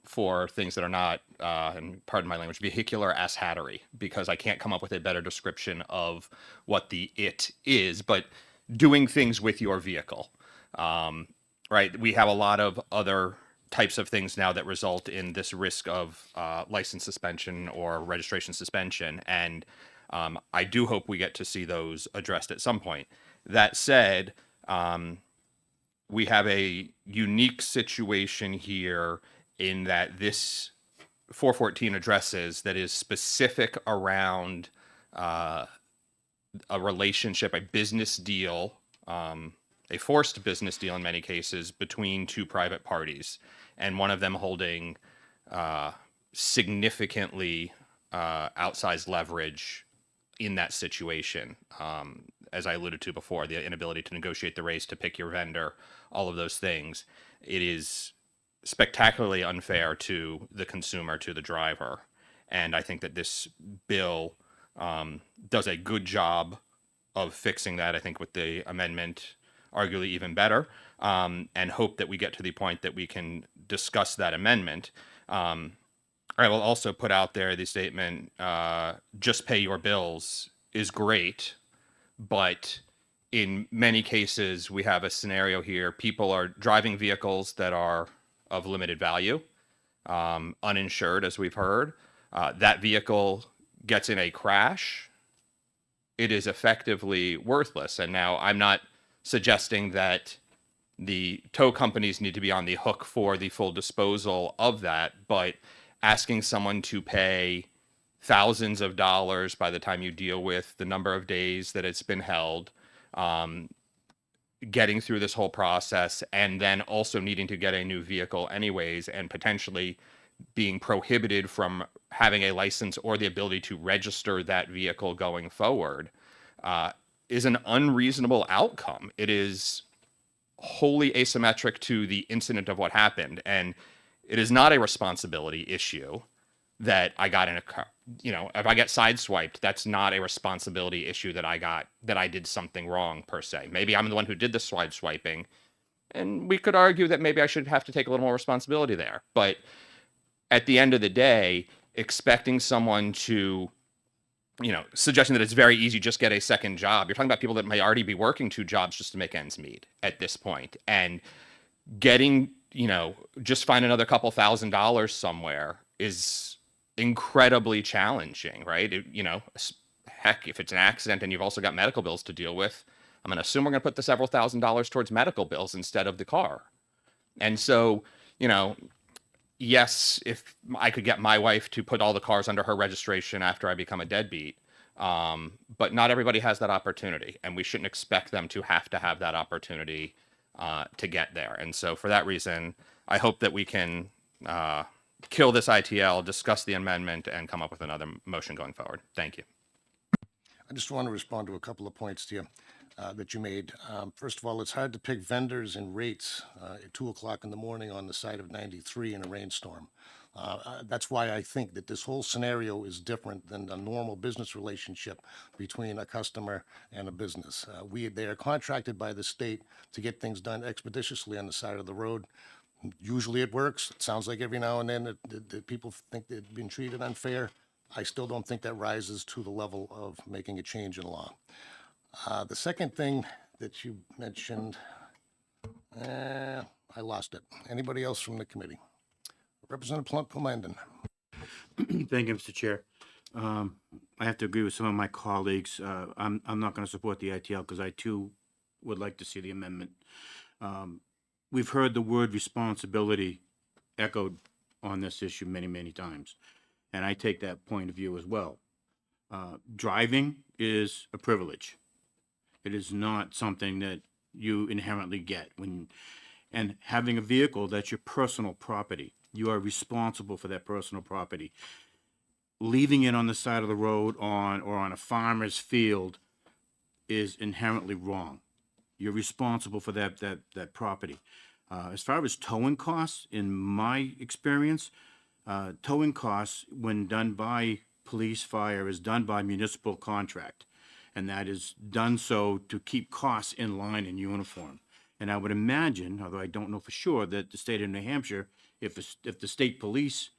for things that are not, and pardon my language, vehicular asshattery, because I can't come up with a better description of what the it is, but doing things with your vehicle. Right? We have a lot of other types of things now that result in this risk of license suspension or registration suspension, and I do hope we get to see those addressed at some point. That said, we have a unique situation here in that this 414 addresses that is specific around a relationship, a business deal, a forced business deal in many cases between two private parties, and one of them holding significantly outsized leverage in that situation. As I alluded to before, the inability to negotiate the rates, to pick your vendor, all of those things. It is spectacularly unfair to the consumer, to the driver. And I think that this bill does a good job of fixing that. I think with the amendment, arguably even better, and hope that we get to the point that we can discuss that amendment. I will also put out there the statement, just pay your bills is great, but in many cases, we have a scenario here. People are driving vehicles that are of limited value, uninsured, as we've heard. That vehicle gets in a crash. It is effectively worthless. And now I'm not suggesting that the tow companies need to be on the hook for the full disposal of that, but asking someone to pay thousands of dollars by the time you deal with the number of days that it's been held, getting through this whole process, and then also needing to get a new vehicle anyways, and potentially being prohibited from having a license or the ability to register that vehicle going forward, is an unreasonable outcome. It is wholly asymmetric to the incident of what happened. And it is not a responsibility issue that I got in a car. If I get sideswiped, that's not a responsibility issue that I did something wrong per se. Maybe I'm the one who did the sideswiping, and we could argue that maybe I should have to take a little more responsibility there. But at the end of the day, expecting someone to, suggesting that it's very easy, just get a second job. You're talking about people that may already be working 2 jobs just to make ends meet at this point. And getting, just find another couple $1,000s somewhere is incredibly challenging, right? Heck, if it's an accident and you've also got medical bills to deal with, I'm going to assume we're going to put the several $1,000s towards medical bills instead of the car. And so, yes, if I could get my wife to put all the cars under her registration after I become a deadbeat, but not everybody has that opportunity, and we shouldn't expect them to have that opportunity to get there. And so for that reason, I hope that we can kill this ITL, discuss the amendment, and come up with another motion going forward. Thank you. I just want to respond to a couple of points to you that you made. First of all, it's hard to pick vendors and rates at 2 o'clock in the morning on the side of 93 in a rainstorm. That's why I think that this whole scenario is different than a normal business relationship between a customer and a business. They are contracted by the state to get things done expeditiously on the side of the road. Usually it works. It sounds like every now and then that people think they've been treated unfair. I still don't think that rises to the level of making a change in law. The second thing that you mentioned, I lost it. Anybody else from the committee? Representative Plumenden. Thank you, Mr. Chair. I have to agree with some of my colleagues. I'm not going to support the ITL because I too would like to see the amendment. We've heard the word responsibility echoed on this issue many, many times, and I take that point of view as well. Driving is a privilege. It is not something that you inherently get and having a vehicle that's your personal property. You are responsible for that personal property. Leaving it on the side of the road or on a farmer's field is inherently wrong. You're responsible for that property. As far as towing costs, in my experience, towing costs, when done by police, fire, is done by municipal contract. And that is done so to keep costs in line and uniform. And I would imagine, although I don't know for sure, that the state of New Hampshire, if the state police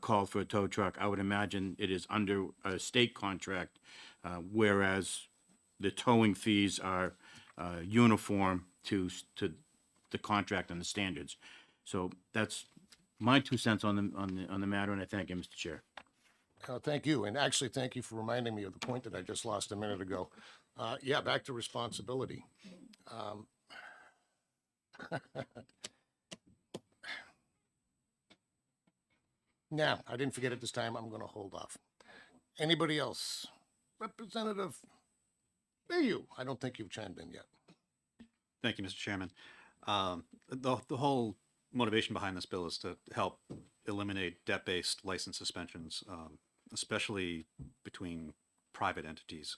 called for a tow truck, I would imagine it is under a state contract, whereas the towing fees are uniform to the contract and the standards. So that's my 2 cents on the matter, and I thank you, Mr. Chair. Thank you. And actually, thank you for reminding me of the point that I just lost a minute ago. Yeah, back to responsibility. Nah, I didn't forget it this time. I'm going to hold off. Anybody else? Representative Bayou. I don't think you've chimed in yet. Thank you, Mr. Chairman. The whole motivation behind this bill is to help eliminate debt-based license suspensions, especially between private entities,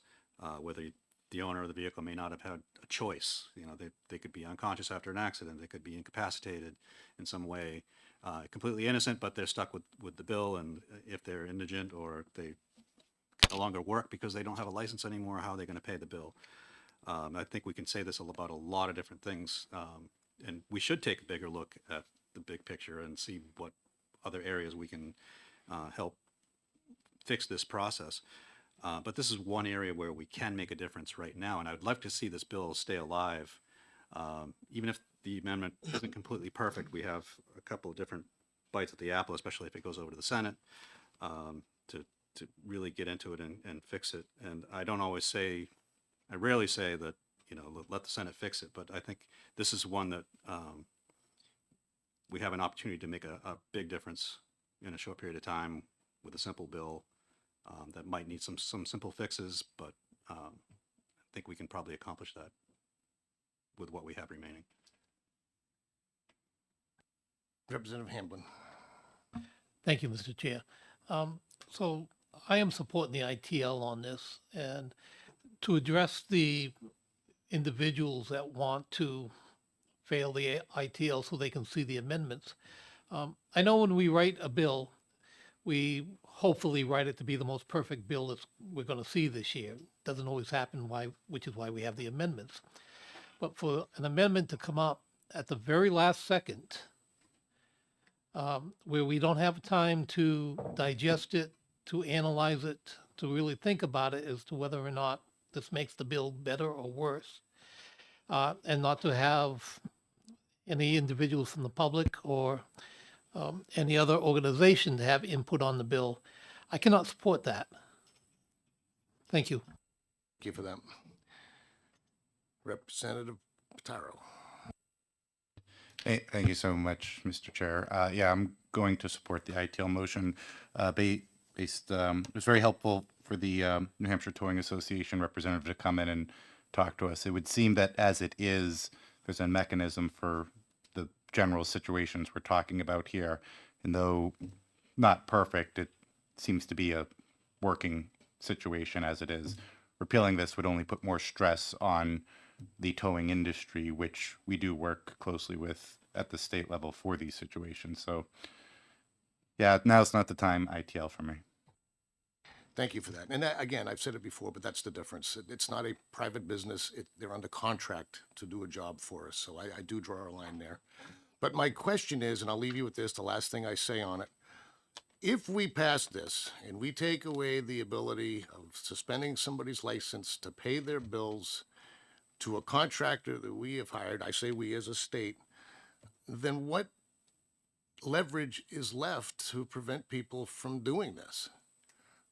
whether the owner of the vehicle may not have had a choice. You know, they could be unconscious after an accident, they could be incapacitated in some way, completely innocent, but they're stuck with the bill. And if they're indigent or they no longer work because they don't have a license anymore, how are they going to pay the bill? I think we can say this about a lot of different things, and we should take a bigger look at the big picture and see what other areas we can help fix this process. But this is one area where we can make a difference right now, and I would love to see this bill stay alive. Even if the amendment isn't completely perfect, we have a couple of different bites at the apple, especially if it goes over to the Senate, to really get into it and fix it. And I rarely say that, you know, let the Senate fix it, but I think this is one that we have an opportunity to make a big difference in a short period of time with a simple bill that might need some simple fixes, but I think we can probably accomplish that with what we have remaining. Representative Hamblin. Thank you, Mr. Chair. So I am supporting the ITL on this, and to address the individuals that want to fail the ITL so they can see the amendments. I know when we write a bill, we hopefully write it to be the most perfect bill that we're going to see this year. Doesn't always happen, which is why we have the amendments. But for an amendment to come up at the very last second, where we don't have time to digest it, to analyze it, to really think about it as to whether or not this makes the bill better or worse, and not to have any individuals from the public or any other organization to have input on the bill. I cannot support that. Thank you. Thank you for that. Representative Pitaro. Hey, thank you so much, Mr. Chair. Yeah, I'm going to support the ITL motion. It was very helpful for the New Hampshire Towing Association representative to come in and talk to us. It would seem that as it is, there's a mechanism for the general situations we're talking about here. And though not perfect, it seems to be a working situation as it is. Repealing this would only put more stress on the towing industry, which we do work closely with at the state level for these situations. So yeah, now's not the time, ITL for me. Thank you for that. And that, again, I've said it before, but that's the difference. It's not a private business. They're under contract to do a job for us. So I do draw a line there. But my question is, and I'll leave you with this, the last thing I say on it. If we pass this and we take away the ability of suspending somebody's license to pay their bills to a contractor that we have hired, I say we as a state, then what leverage is left to prevent people from doing this?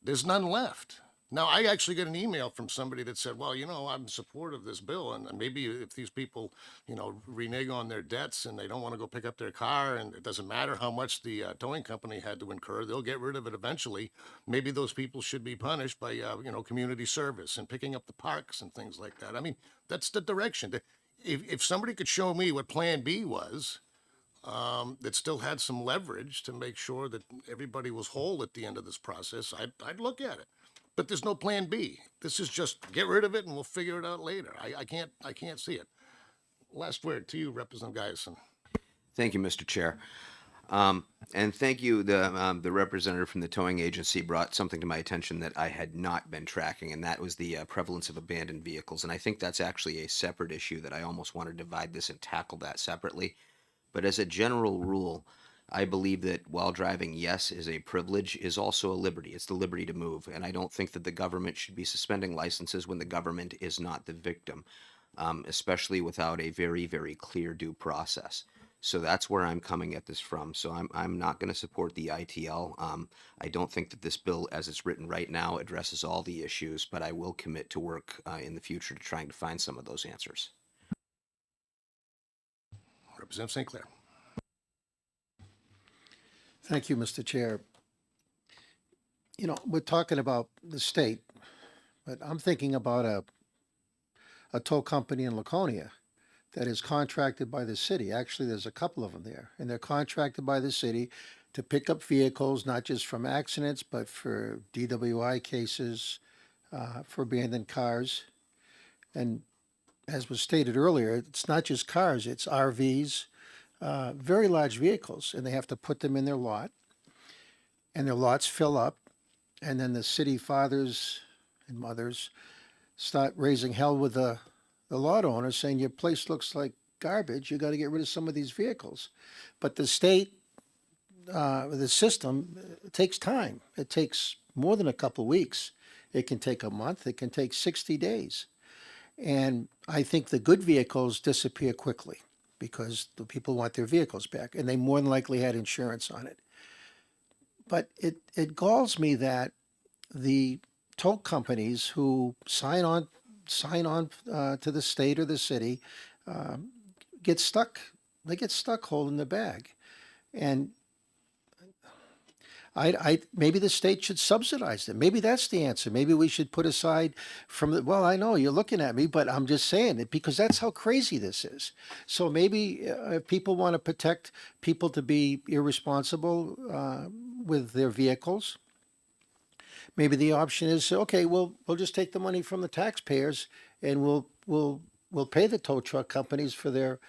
There's none left. Now, I actually got an email from somebody that said, well, you know, I'm in support of this bill, and maybe if these people, you know, renege on their debts and they don't want to go pick up their car, and it doesn't matter how much the towing company had to incur, they'll get rid of it eventually. Maybe those people should be punished by, you know, community service and picking up the parks and things like that. I mean, that's the direction. If somebody could show me what Plan B was, that still had some leverage to make sure that everybody was whole at the end of this process, I'd look at it. But there's no Plan B. This is just get rid of it and we'll figure it out later. I can't see it. Last word to you, Representative Guyson. Thank you, Mr. Chair. And thank you, the representative from the towing agency brought something to my attention that I had not been tracking, and that was the prevalence of abandoned vehicles. And I think that's actually a separate issue that I almost want to divide this and tackle that separately. But as a general rule, I believe that while driving, yes, is a privilege, is also a liberty. It's the liberty to move. And I don't think that the government should be suspending licenses when the government is not the victim, especially without a very, very clear due process. So that's where I'm coming at this from. So I'm not going to support the ITL. I don't think that this bill, as it's written right now, addresses all the issues, but I will commit to work in the future to trying to find some of those answers. Representative St. Clair. Thank you, Mr. Chair. You know, we're talking about the state, but I'm thinking about a tow company in Laconia that is contracted by the city. Actually, there's a couple of them there, and they're contracted by the city to pick up vehicles, not just from accidents, but for DWI cases, for abandoned cars. And as was stated earlier, it's not just cars, it's RVs, very large vehicles, and they have to put them in their lot. And their lots fill up, and then the city fathers and mothers start raising hell with the lot owner, saying your place looks like garbage, you got to get rid of some of these vehicles. But the state, the system, it takes time. It takes more than a couple weeks. It can take a month. It can take 60 days. And I think the good vehicles disappear quickly because the people want their vehicles back, and they more than likely had insurance on it. But it galls me that the toll companies who sign on to the state or the city get stuck. They get stuck holding the bag, and I maybe the state should subsidize them. Maybe that's the answer. Maybe we should put aside from the, well, I know you're looking at me, but I'm just saying it because that's how crazy this is. So maybe if people want to protect people to be irresponsible with their vehicles, maybe the option is, okay, we'll just take the money from the taxpayers and we'll pay the tow truck companies for their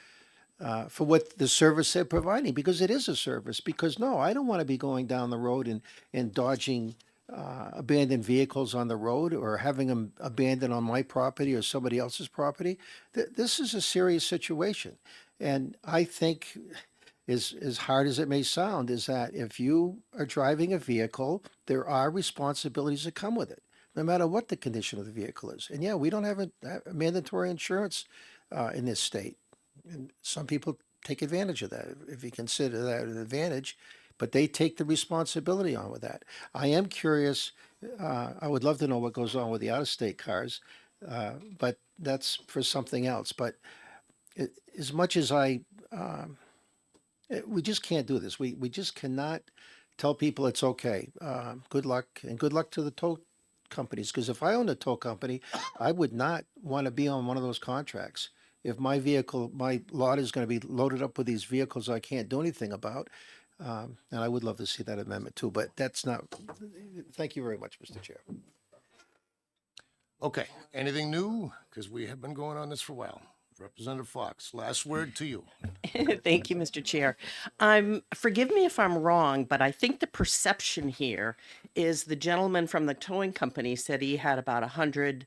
for what the service they're providing, because it is a service. Because no, I don't want to be going down the road and dodging abandoned vehicles on the road or having them abandoned on my property or somebody else's property. This is a serious situation. And I think, as hard as it may sound, is that if you are driving a vehicle, there are responsibilities that come with it, no matter what the condition of the vehicle is. And yeah, we don't have a mandatory insurance in this state. And some people take advantage of that, if you consider that an advantage, but they take the responsibility on with that. I am curious, I would love to know what goes on with the out-of-state cars, but that's for something else. But as much as we just can't do this. We just cannot tell people it's okay. Good luck, and good luck to the tow companies, because if I owned a tow company, I would not want to be on one of those contracts. If my lot is going to be loaded up with these vehicles I can't do anything about, and I would love to see that amendment too, but that's not, thank you very much, Mr. Chair. Okay, anything new? Because we have been going on this for a while. Representative Fox, last word to you. Thank you, Mr. Chair. Forgive me if I'm wrong, but I think the perception here is the gentleman from the towing company said he had about 100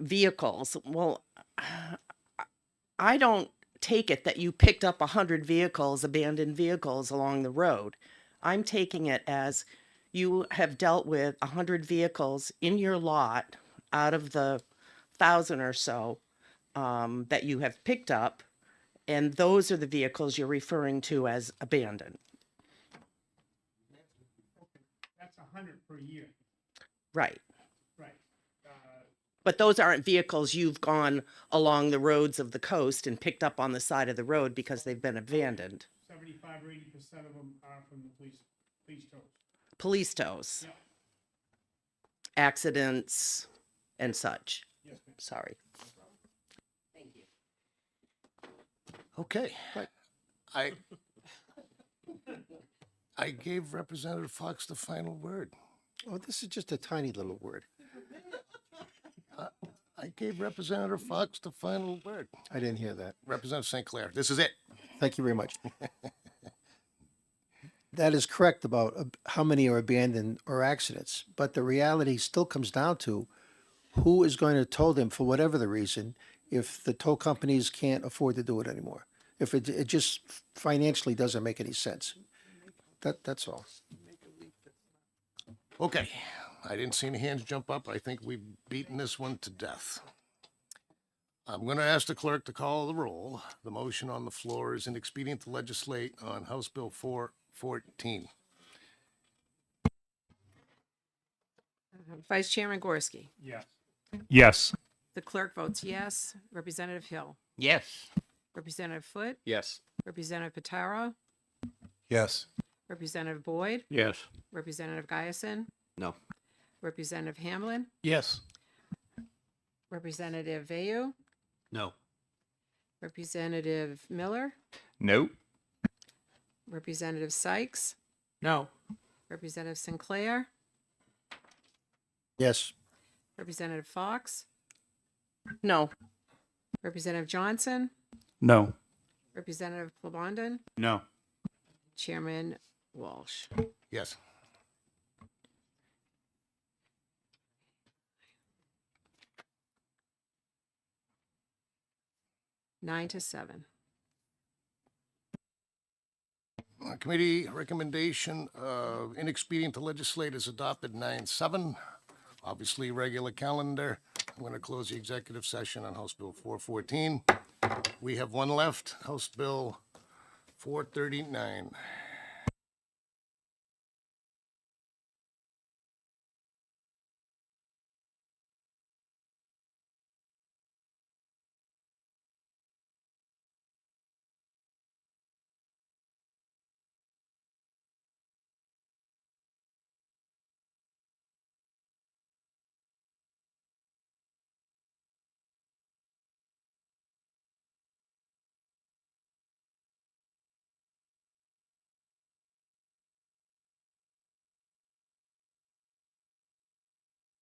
vehicles. Well, I don't take it that you picked up 100 vehicles, abandoned vehicles along the road. I'm taking it as you have dealt with 100 vehicles in your lot out of the 1,000 or so that you have picked up, and those are the vehicles you're referring to as abandoned. That's 100 per year. Right. Right. But those aren't vehicles you've gone along the roads of the coast and picked up on the side of the road because they've been abandoned. 75 or 80% of them are from the police tows. Police tows. Yeah. Accidents and such. Yes, ma'am. Sorry. Thank you. Okay. I gave Representative Fox the final word. Oh, this is just a tiny little word. I gave Representative Fox the final word. I didn't hear that. Representative St. Clair, this is it. Thank you very much. That is correct about how many are abandoned or accidents, but the reality still comes down to who is going to tow them for whatever the reason if the tow companies can't afford to do it anymore. If it just financially doesn't make any sense. That's all. Okay, I didn't see any hands jump up. I think we've beaten this one to death. I'm going to ask the clerk to call the roll. The motion on the floor is inexpedient to legislate on House Bill 414. Vice Chairman Gorski. Yes. Yes. The clerk votes yes. Representative Hill. Yes. Representative Foote. Yes. Representative Pataro. Yes. Representative Boyd. Yes. Representative Giason. No. Representative Hamlin. Yes. Representative Vayu. No. Representative Miller. Nope. Representative Sykes, No. Representative Sinclair, Yes. Representative Fox, No. Representative Johnson, No. Representative Plamondon, No. Chairman Walsh. Yes. Nine to seven. Committee recommendation, inexpedient to legislate is adopted 9-7. Obviously, regular calendar. I'm going to close the executive session on House Bill 414. We have one left, House Bill 439.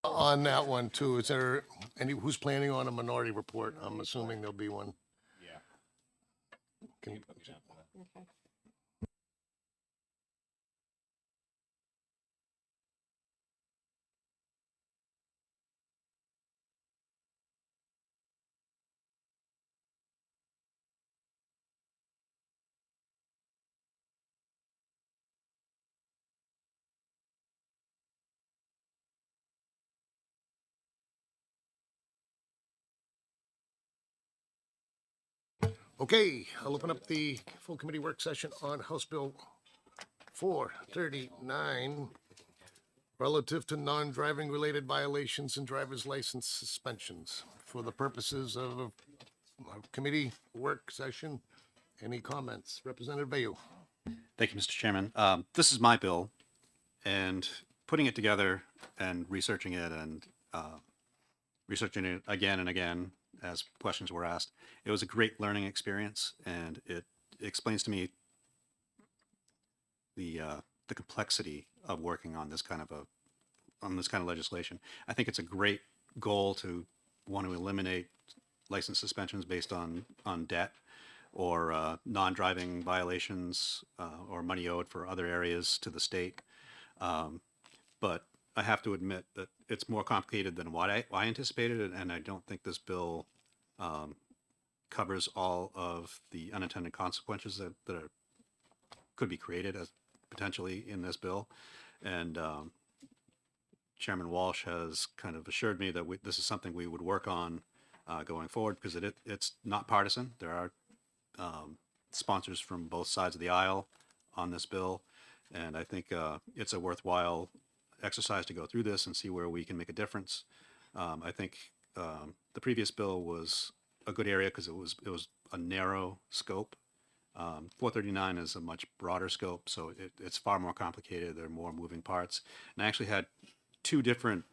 On that one too, is there who's planning on a minority report? I'm assuming there'll be one. Yeah. Okay, I'll open up the full committee work session on House Bill 439 relative to non-driving related violations and driver's license suspensions. For the purposes of a committee work session, any comments? Representative Bayou. Thank you, Mr. Chairman. This is my bill, and putting it together and researching it and researching it again and again as questions were asked, it was a great learning experience, and it explains to me the complexity of working on this kind of legislation. I think it's a great goal to want to eliminate license suspensions based on debt or non-driving violations or money owed for other areas to the state. But I have to admit that it's more complicated than what I anticipated, and I don't think this bill covers all of the unintended consequences that could be created as potentially in this bill. And Chairman Walsh has kind of assured me that this is something we would work on going forward, because it's not partisan. There are sponsors from both sides of the aisle on this bill, and I think it's a worthwhile exercise to go through this and see where we can make a difference. I think the previous bill was a good area because it was a narrow scope. 439 is a much broader scope, so it's far more complicated. There are more moving parts, and I actually had two different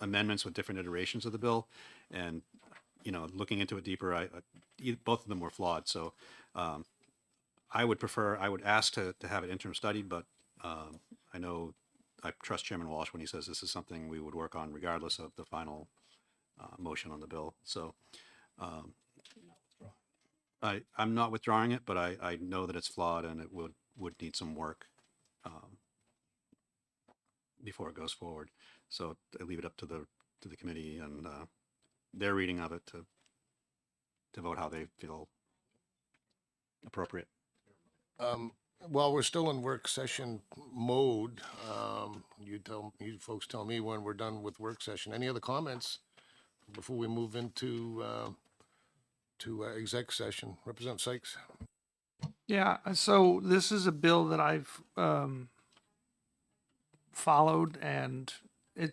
amendments with different iterations of the bill, and looking into it deeper, both of them were flawed. So I would ask to have it interim studied, but I know I trust Chairman Walsh when he says this is something we would work on regardless of the final motion on the bill. So I'm not withdrawing it, but I know that it's flawed and it would need some work before it goes forward. So I leave it up to the committee and their reading of it to vote how they feel appropriate. While we're still in work session mode, you folks tell me when we're done with work session. Any other comments before we move into exec session? Representative Sykes. Yeah, so this is a bill that I've followed, and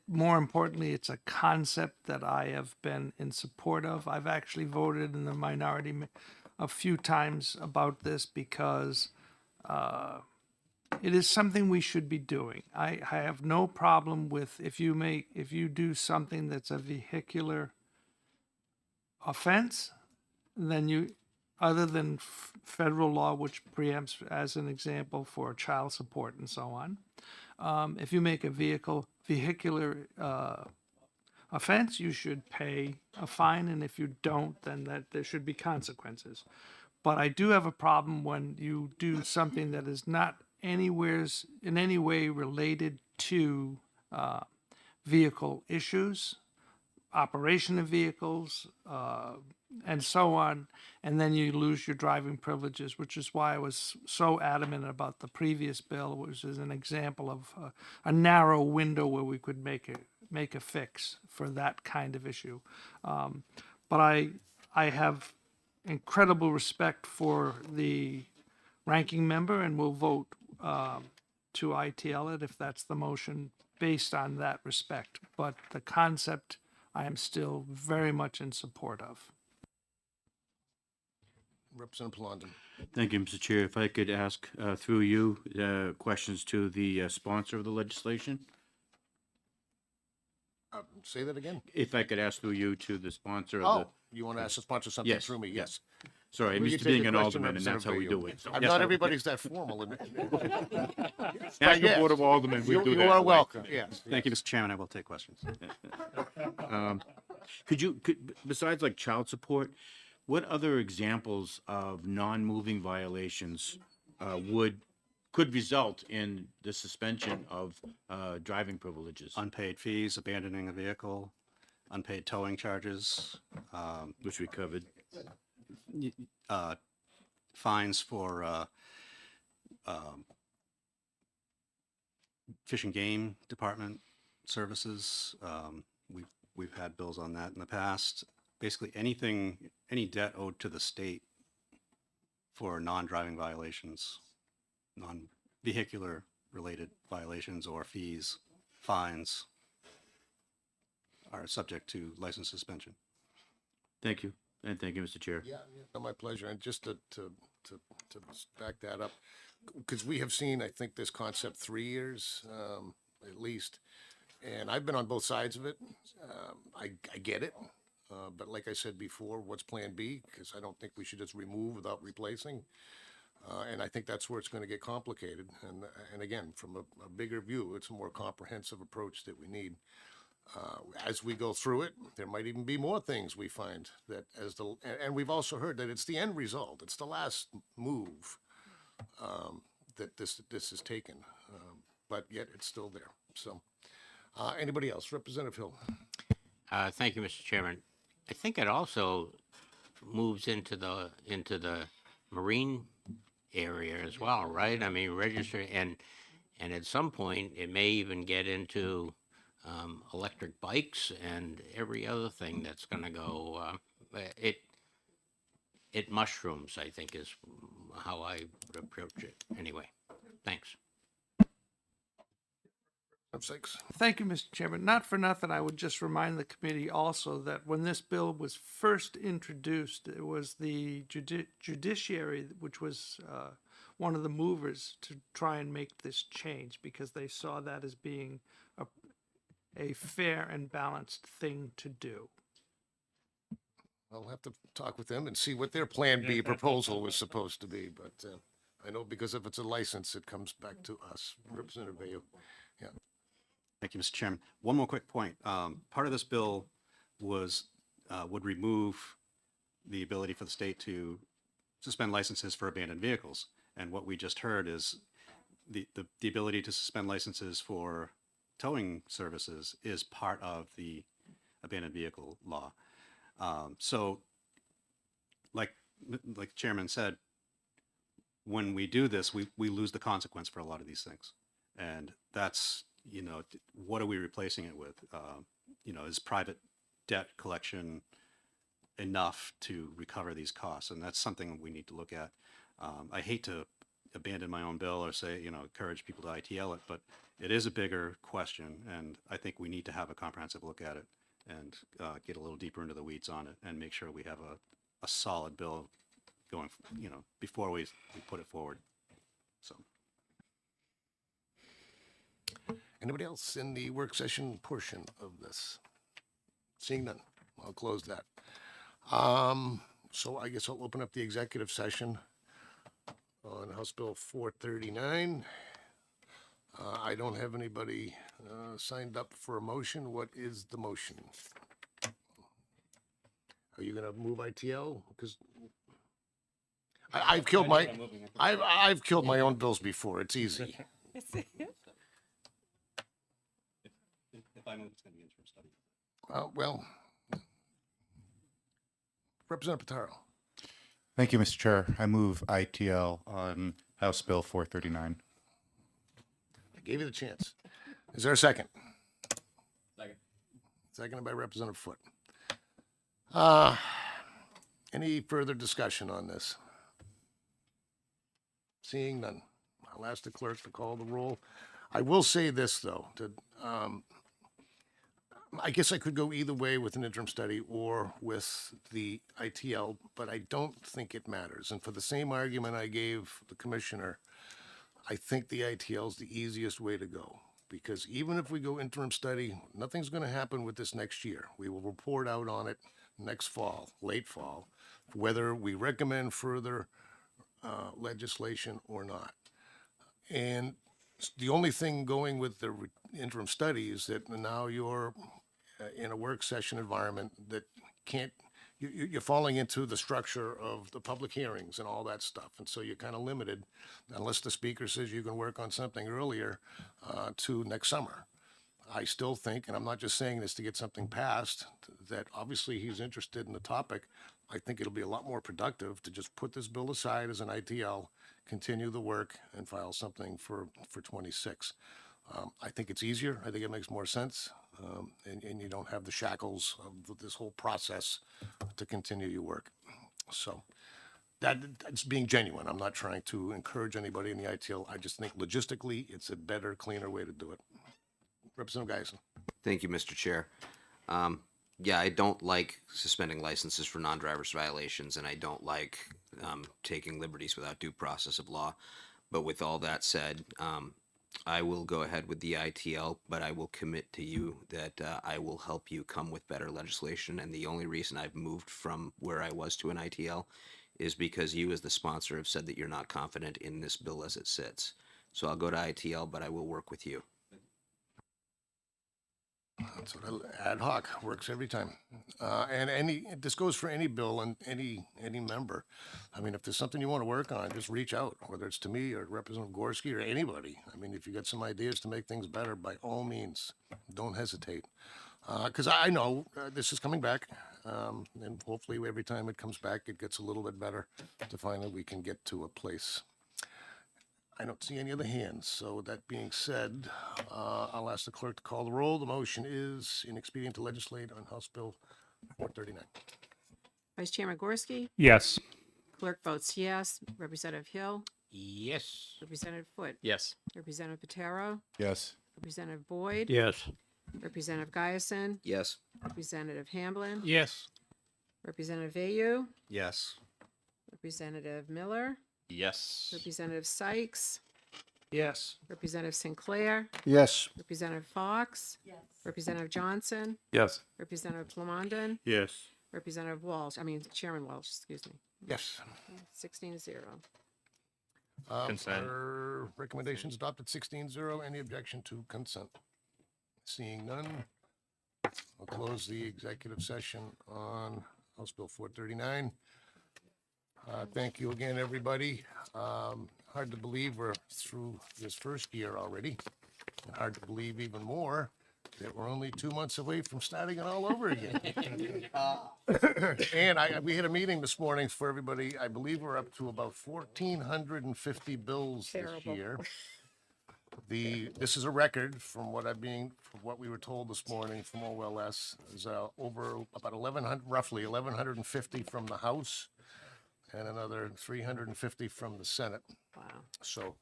more importantly, it's a concept that I have been in support of. I've actually voted in the minority a few times about this because it is something we should be doing. I have no problem with if you do something that's a vehicular offense, then other than federal law, which preempts, as an example, for child support and so on. If you make a vehicular offense, you should pay a fine, and if you don't, then that there should be consequences. But I do have a problem when you do something that is not anywheres in any way related to vehicle issues, operation of vehicles, and so on, and then you lose your driving privileges, which is why I was so adamant about the previous bill, which is an example of a narrow window where we could make a fix for that kind of issue. But I have incredible respect for the ranking member, and will vote to ITL it if that's the motion based on that respect. But the concept, I am still very much in support of. Representative Blondin. Thank you, Mr. Chair. If I could ask through you questions to the sponsor of the legislation? Say that again? If I could ask through you to the sponsor of Oh, you want to ask the sponsor something Yes, through me? Yes. Sorry, I'm Will you used to take being the an question, alderman, and that's how we Representative do Bayou? it. So- I'm Yes, not I- everybody's that formal. National Board of Aldermen, we do You that are way. welcome, yes. Thank you, Mr. Chairman. I will take questions. Besides like child support, what other examples of non-moving violations could result in the suspension of driving privileges? Unpaid fees, abandoning a vehicle, unpaid towing charges. Which we covered. Fines for Fish and Game Department services. We've had bills on that in the past. Basically, any debt owed to the state for non-driving violations, non-vehicular related violations or fees, fines are subject to license suspension. Thank you, and thank you, Mr. Chair. Yeah, my pleasure. And just to back that up, because we have seen, I think, this concept 3 years at least, and I've been on both sides of it. I get it, but like I said before, what's Plan B? Because I don't think we should just remove without replacing. And I think that's where it's going to get complicated. And again, from a bigger view, it's a more comprehensive approach that we need. As we go through it, there might even be more things we find that and we've also heard that it's the end result, it's the last move that this is taken, but yet it's still there. So, anybody else? Representative Hill. Thank you, Mr. Chairman. I think it also moves into the marine area as well, right? I mean, register, and at some point, it may even get into electric bikes and every other thing that's going to go. It mushrooms, I think, is how I would approach it. Anyway, thanks. Thank you, Mr. Chairman. Not for nothing, I would just remind the committee also that when this bill was first introduced, it was the judiciary, which was one of the movers to try and make this change, because they saw that as being a fair and balanced thing to do. I'll have to talk with them and see what their Plan B proposal was supposed to be, but I know because if it's a license, it comes back to us. Representative Bayou. Yeah. Thank you, Mr. Chairman. One more quick point. Part of this bill would remove the ability for the state to suspend licenses for abandoned vehicles. And what we just heard is the ability to suspend licenses for towing services is part of the abandoned vehicle law. So like the chairman said, when we do this, we lose the consequence for a lot of these things. And that's, what are we replacing it with? Is private debt collection enough to recover these costs? And that's something we need to look at. I hate to abandon my own bill or say, encourage people to ITL it, but it is a bigger question, and I think we need to have a comprehensive look at it and get a little deeper into the weeds on it and make sure we have a solid bill going, before we put it forward. So. Anybody else in the work session portion of this? Seeing none, I'll close that. So I guess I'll open up the executive session on House Bill 439. I don't have anybody signed up for a motion. What is the motion? Are you gonna move ITL? Because I've killed I've killed my own bills before. It's easy. If I move, it's going to be interim study. Well, Representative Pataro. Thank you, Mr. Chair. I move ITL on House Bill 439. I gave you the chance. Is there a second? Second. Seconded by Representative Foot. Any further discussion on this? Seeing none. I'll ask the clerk to call the roll. I will say this, though, I guess I could go either way with an interim study or with the ITL, but I don't think it matters. And for the same argument I gave the commissioner, I think the ITL is the easiest way to go. Because even if we go interim study, nothing's going to happen with this next year. We will report out on it next fall, late fall, whether we recommend further legislation or not. And the only thing going with the interim study is that now you're in a work session environment that you're falling into the structure of the public hearings and all that stuff. And so you're kind of limited, unless the speaker says you can work on something earlier, to next summer. I still think, and I'm not just saying this to get something passed, that obviously he's interested in the topic. I think it'll be a lot more productive to just put this bill aside as an ITL, continue the work, and file something for 26. I think it's easier. I think it makes more sense. And you don't have the shackles of this whole process to continue your work. So that's being genuine. I'm not trying to encourage anybody in the ITL. I just think logistically, it's a better, cleaner way to do it. Representative Geisen. Thank you, Mr. Chair. Yeah, I don't like suspending licenses for non-drivers violations, and I don't like taking liberties without due process of law. But with all that said, I will go ahead with the ITL, but I will commit to you that I will help you come with better legislation. And the only reason I've moved from where I was to an ITL is because you as the sponsor have said that you're not confident in this bill as it sits. So I'll go to ITL, but I will work with you. That's what ad hoc works every time. And this goes for any bill and any member. I mean, if there's something you want to work on, just reach out, whether it's to me or Representative Gorski or anybody. I mean, if you got some ideas to make things better, by all means, don't hesitate. Because I know this is coming back, and hopefully every time it comes back, it gets a little bit better to finally we can get to a place. I don't see any other hands. So with that being said, I'll ask the clerk to call the roll. The motion is inexpedient to legislate on House Bill 439. Vice Chairman Gorski? Yes. Clerk votes yes. Representative Hill? Yes. Representative Foot? Yes. Representative Patero? Yes. Representative Boyd? Yes. Representative Giason? Yes. Representative Hamblin? Yes. Representative Vayu? Yes. Representative Miller? Yes. Representative Sykes? Yes. Representative Sinclair? Yes. Representative Fox? Yes. Representative Johnson? Yes. Representative Plamondon? Yes. Representative Walsh, Chairman Walsh, excuse me. Yes. 16-0. Consent. Our recommendations adopted 16-0. Any objection to consent? Seeing none, I'll close the executive session on House Bill 439. Thank you again, everybody. Hard to believe we're through this first year already. And hard to believe even more that we're only 2 months away from starting it all over again. And we had a meeting this morning for everybody. I believe we're up to about 1,450 bills this year. This is a record from what we were told this morning from OLS. Is over about roughly 1,150 from the House and another 350 from the Senate. Wow. So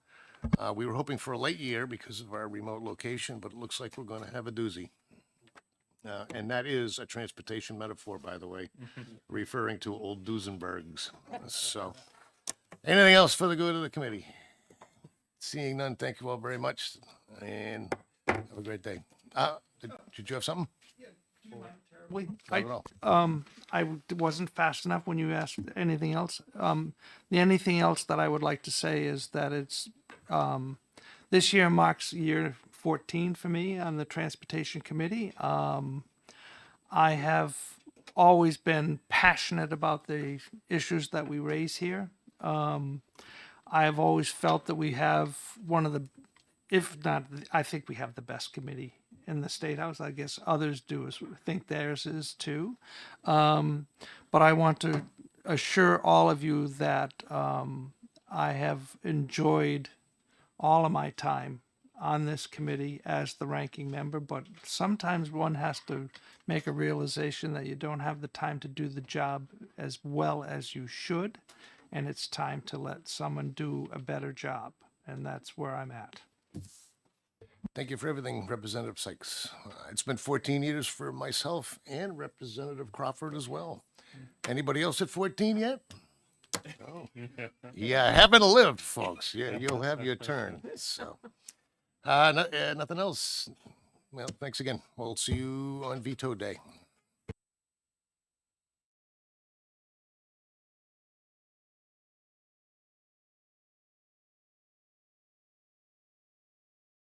we were hoping for a late year because of our remote location, but it looks like we're going to have a doozy. And that is a transportation metaphor, by the way, referring to old Duesenbergs. So anything else for the good of the committee? Seeing none, thank you all very much, and have a great day. Did you have something? Wait, Not at all. wasn't fast enough when you asked anything else. The anything else that I would like to say is that it's, this year marks year 14 for me on the Transportation Committee. I have always been passionate about the issues that we raise here. I have always felt that we have one of the, if not, I think we have the best committee in the State House. I guess others do think theirs is too. But I want to assure all of you that I have enjoyed all of my time on this committee as the ranking member, but sometimes one has to make a realization that you don't have the time to do the job as well as you should, and it's time to let someone do a better job, and that's where I'm at. Thank you for everything, Representative Sykes. It's been 14 years for myself and Representative Crawford as well. Anybody else at 14 yet? Oh. Yeah, haven't lived, folks. Yeah, you'll have your turn. So, nothing else. Well, thanks again. We'll see you on veto day.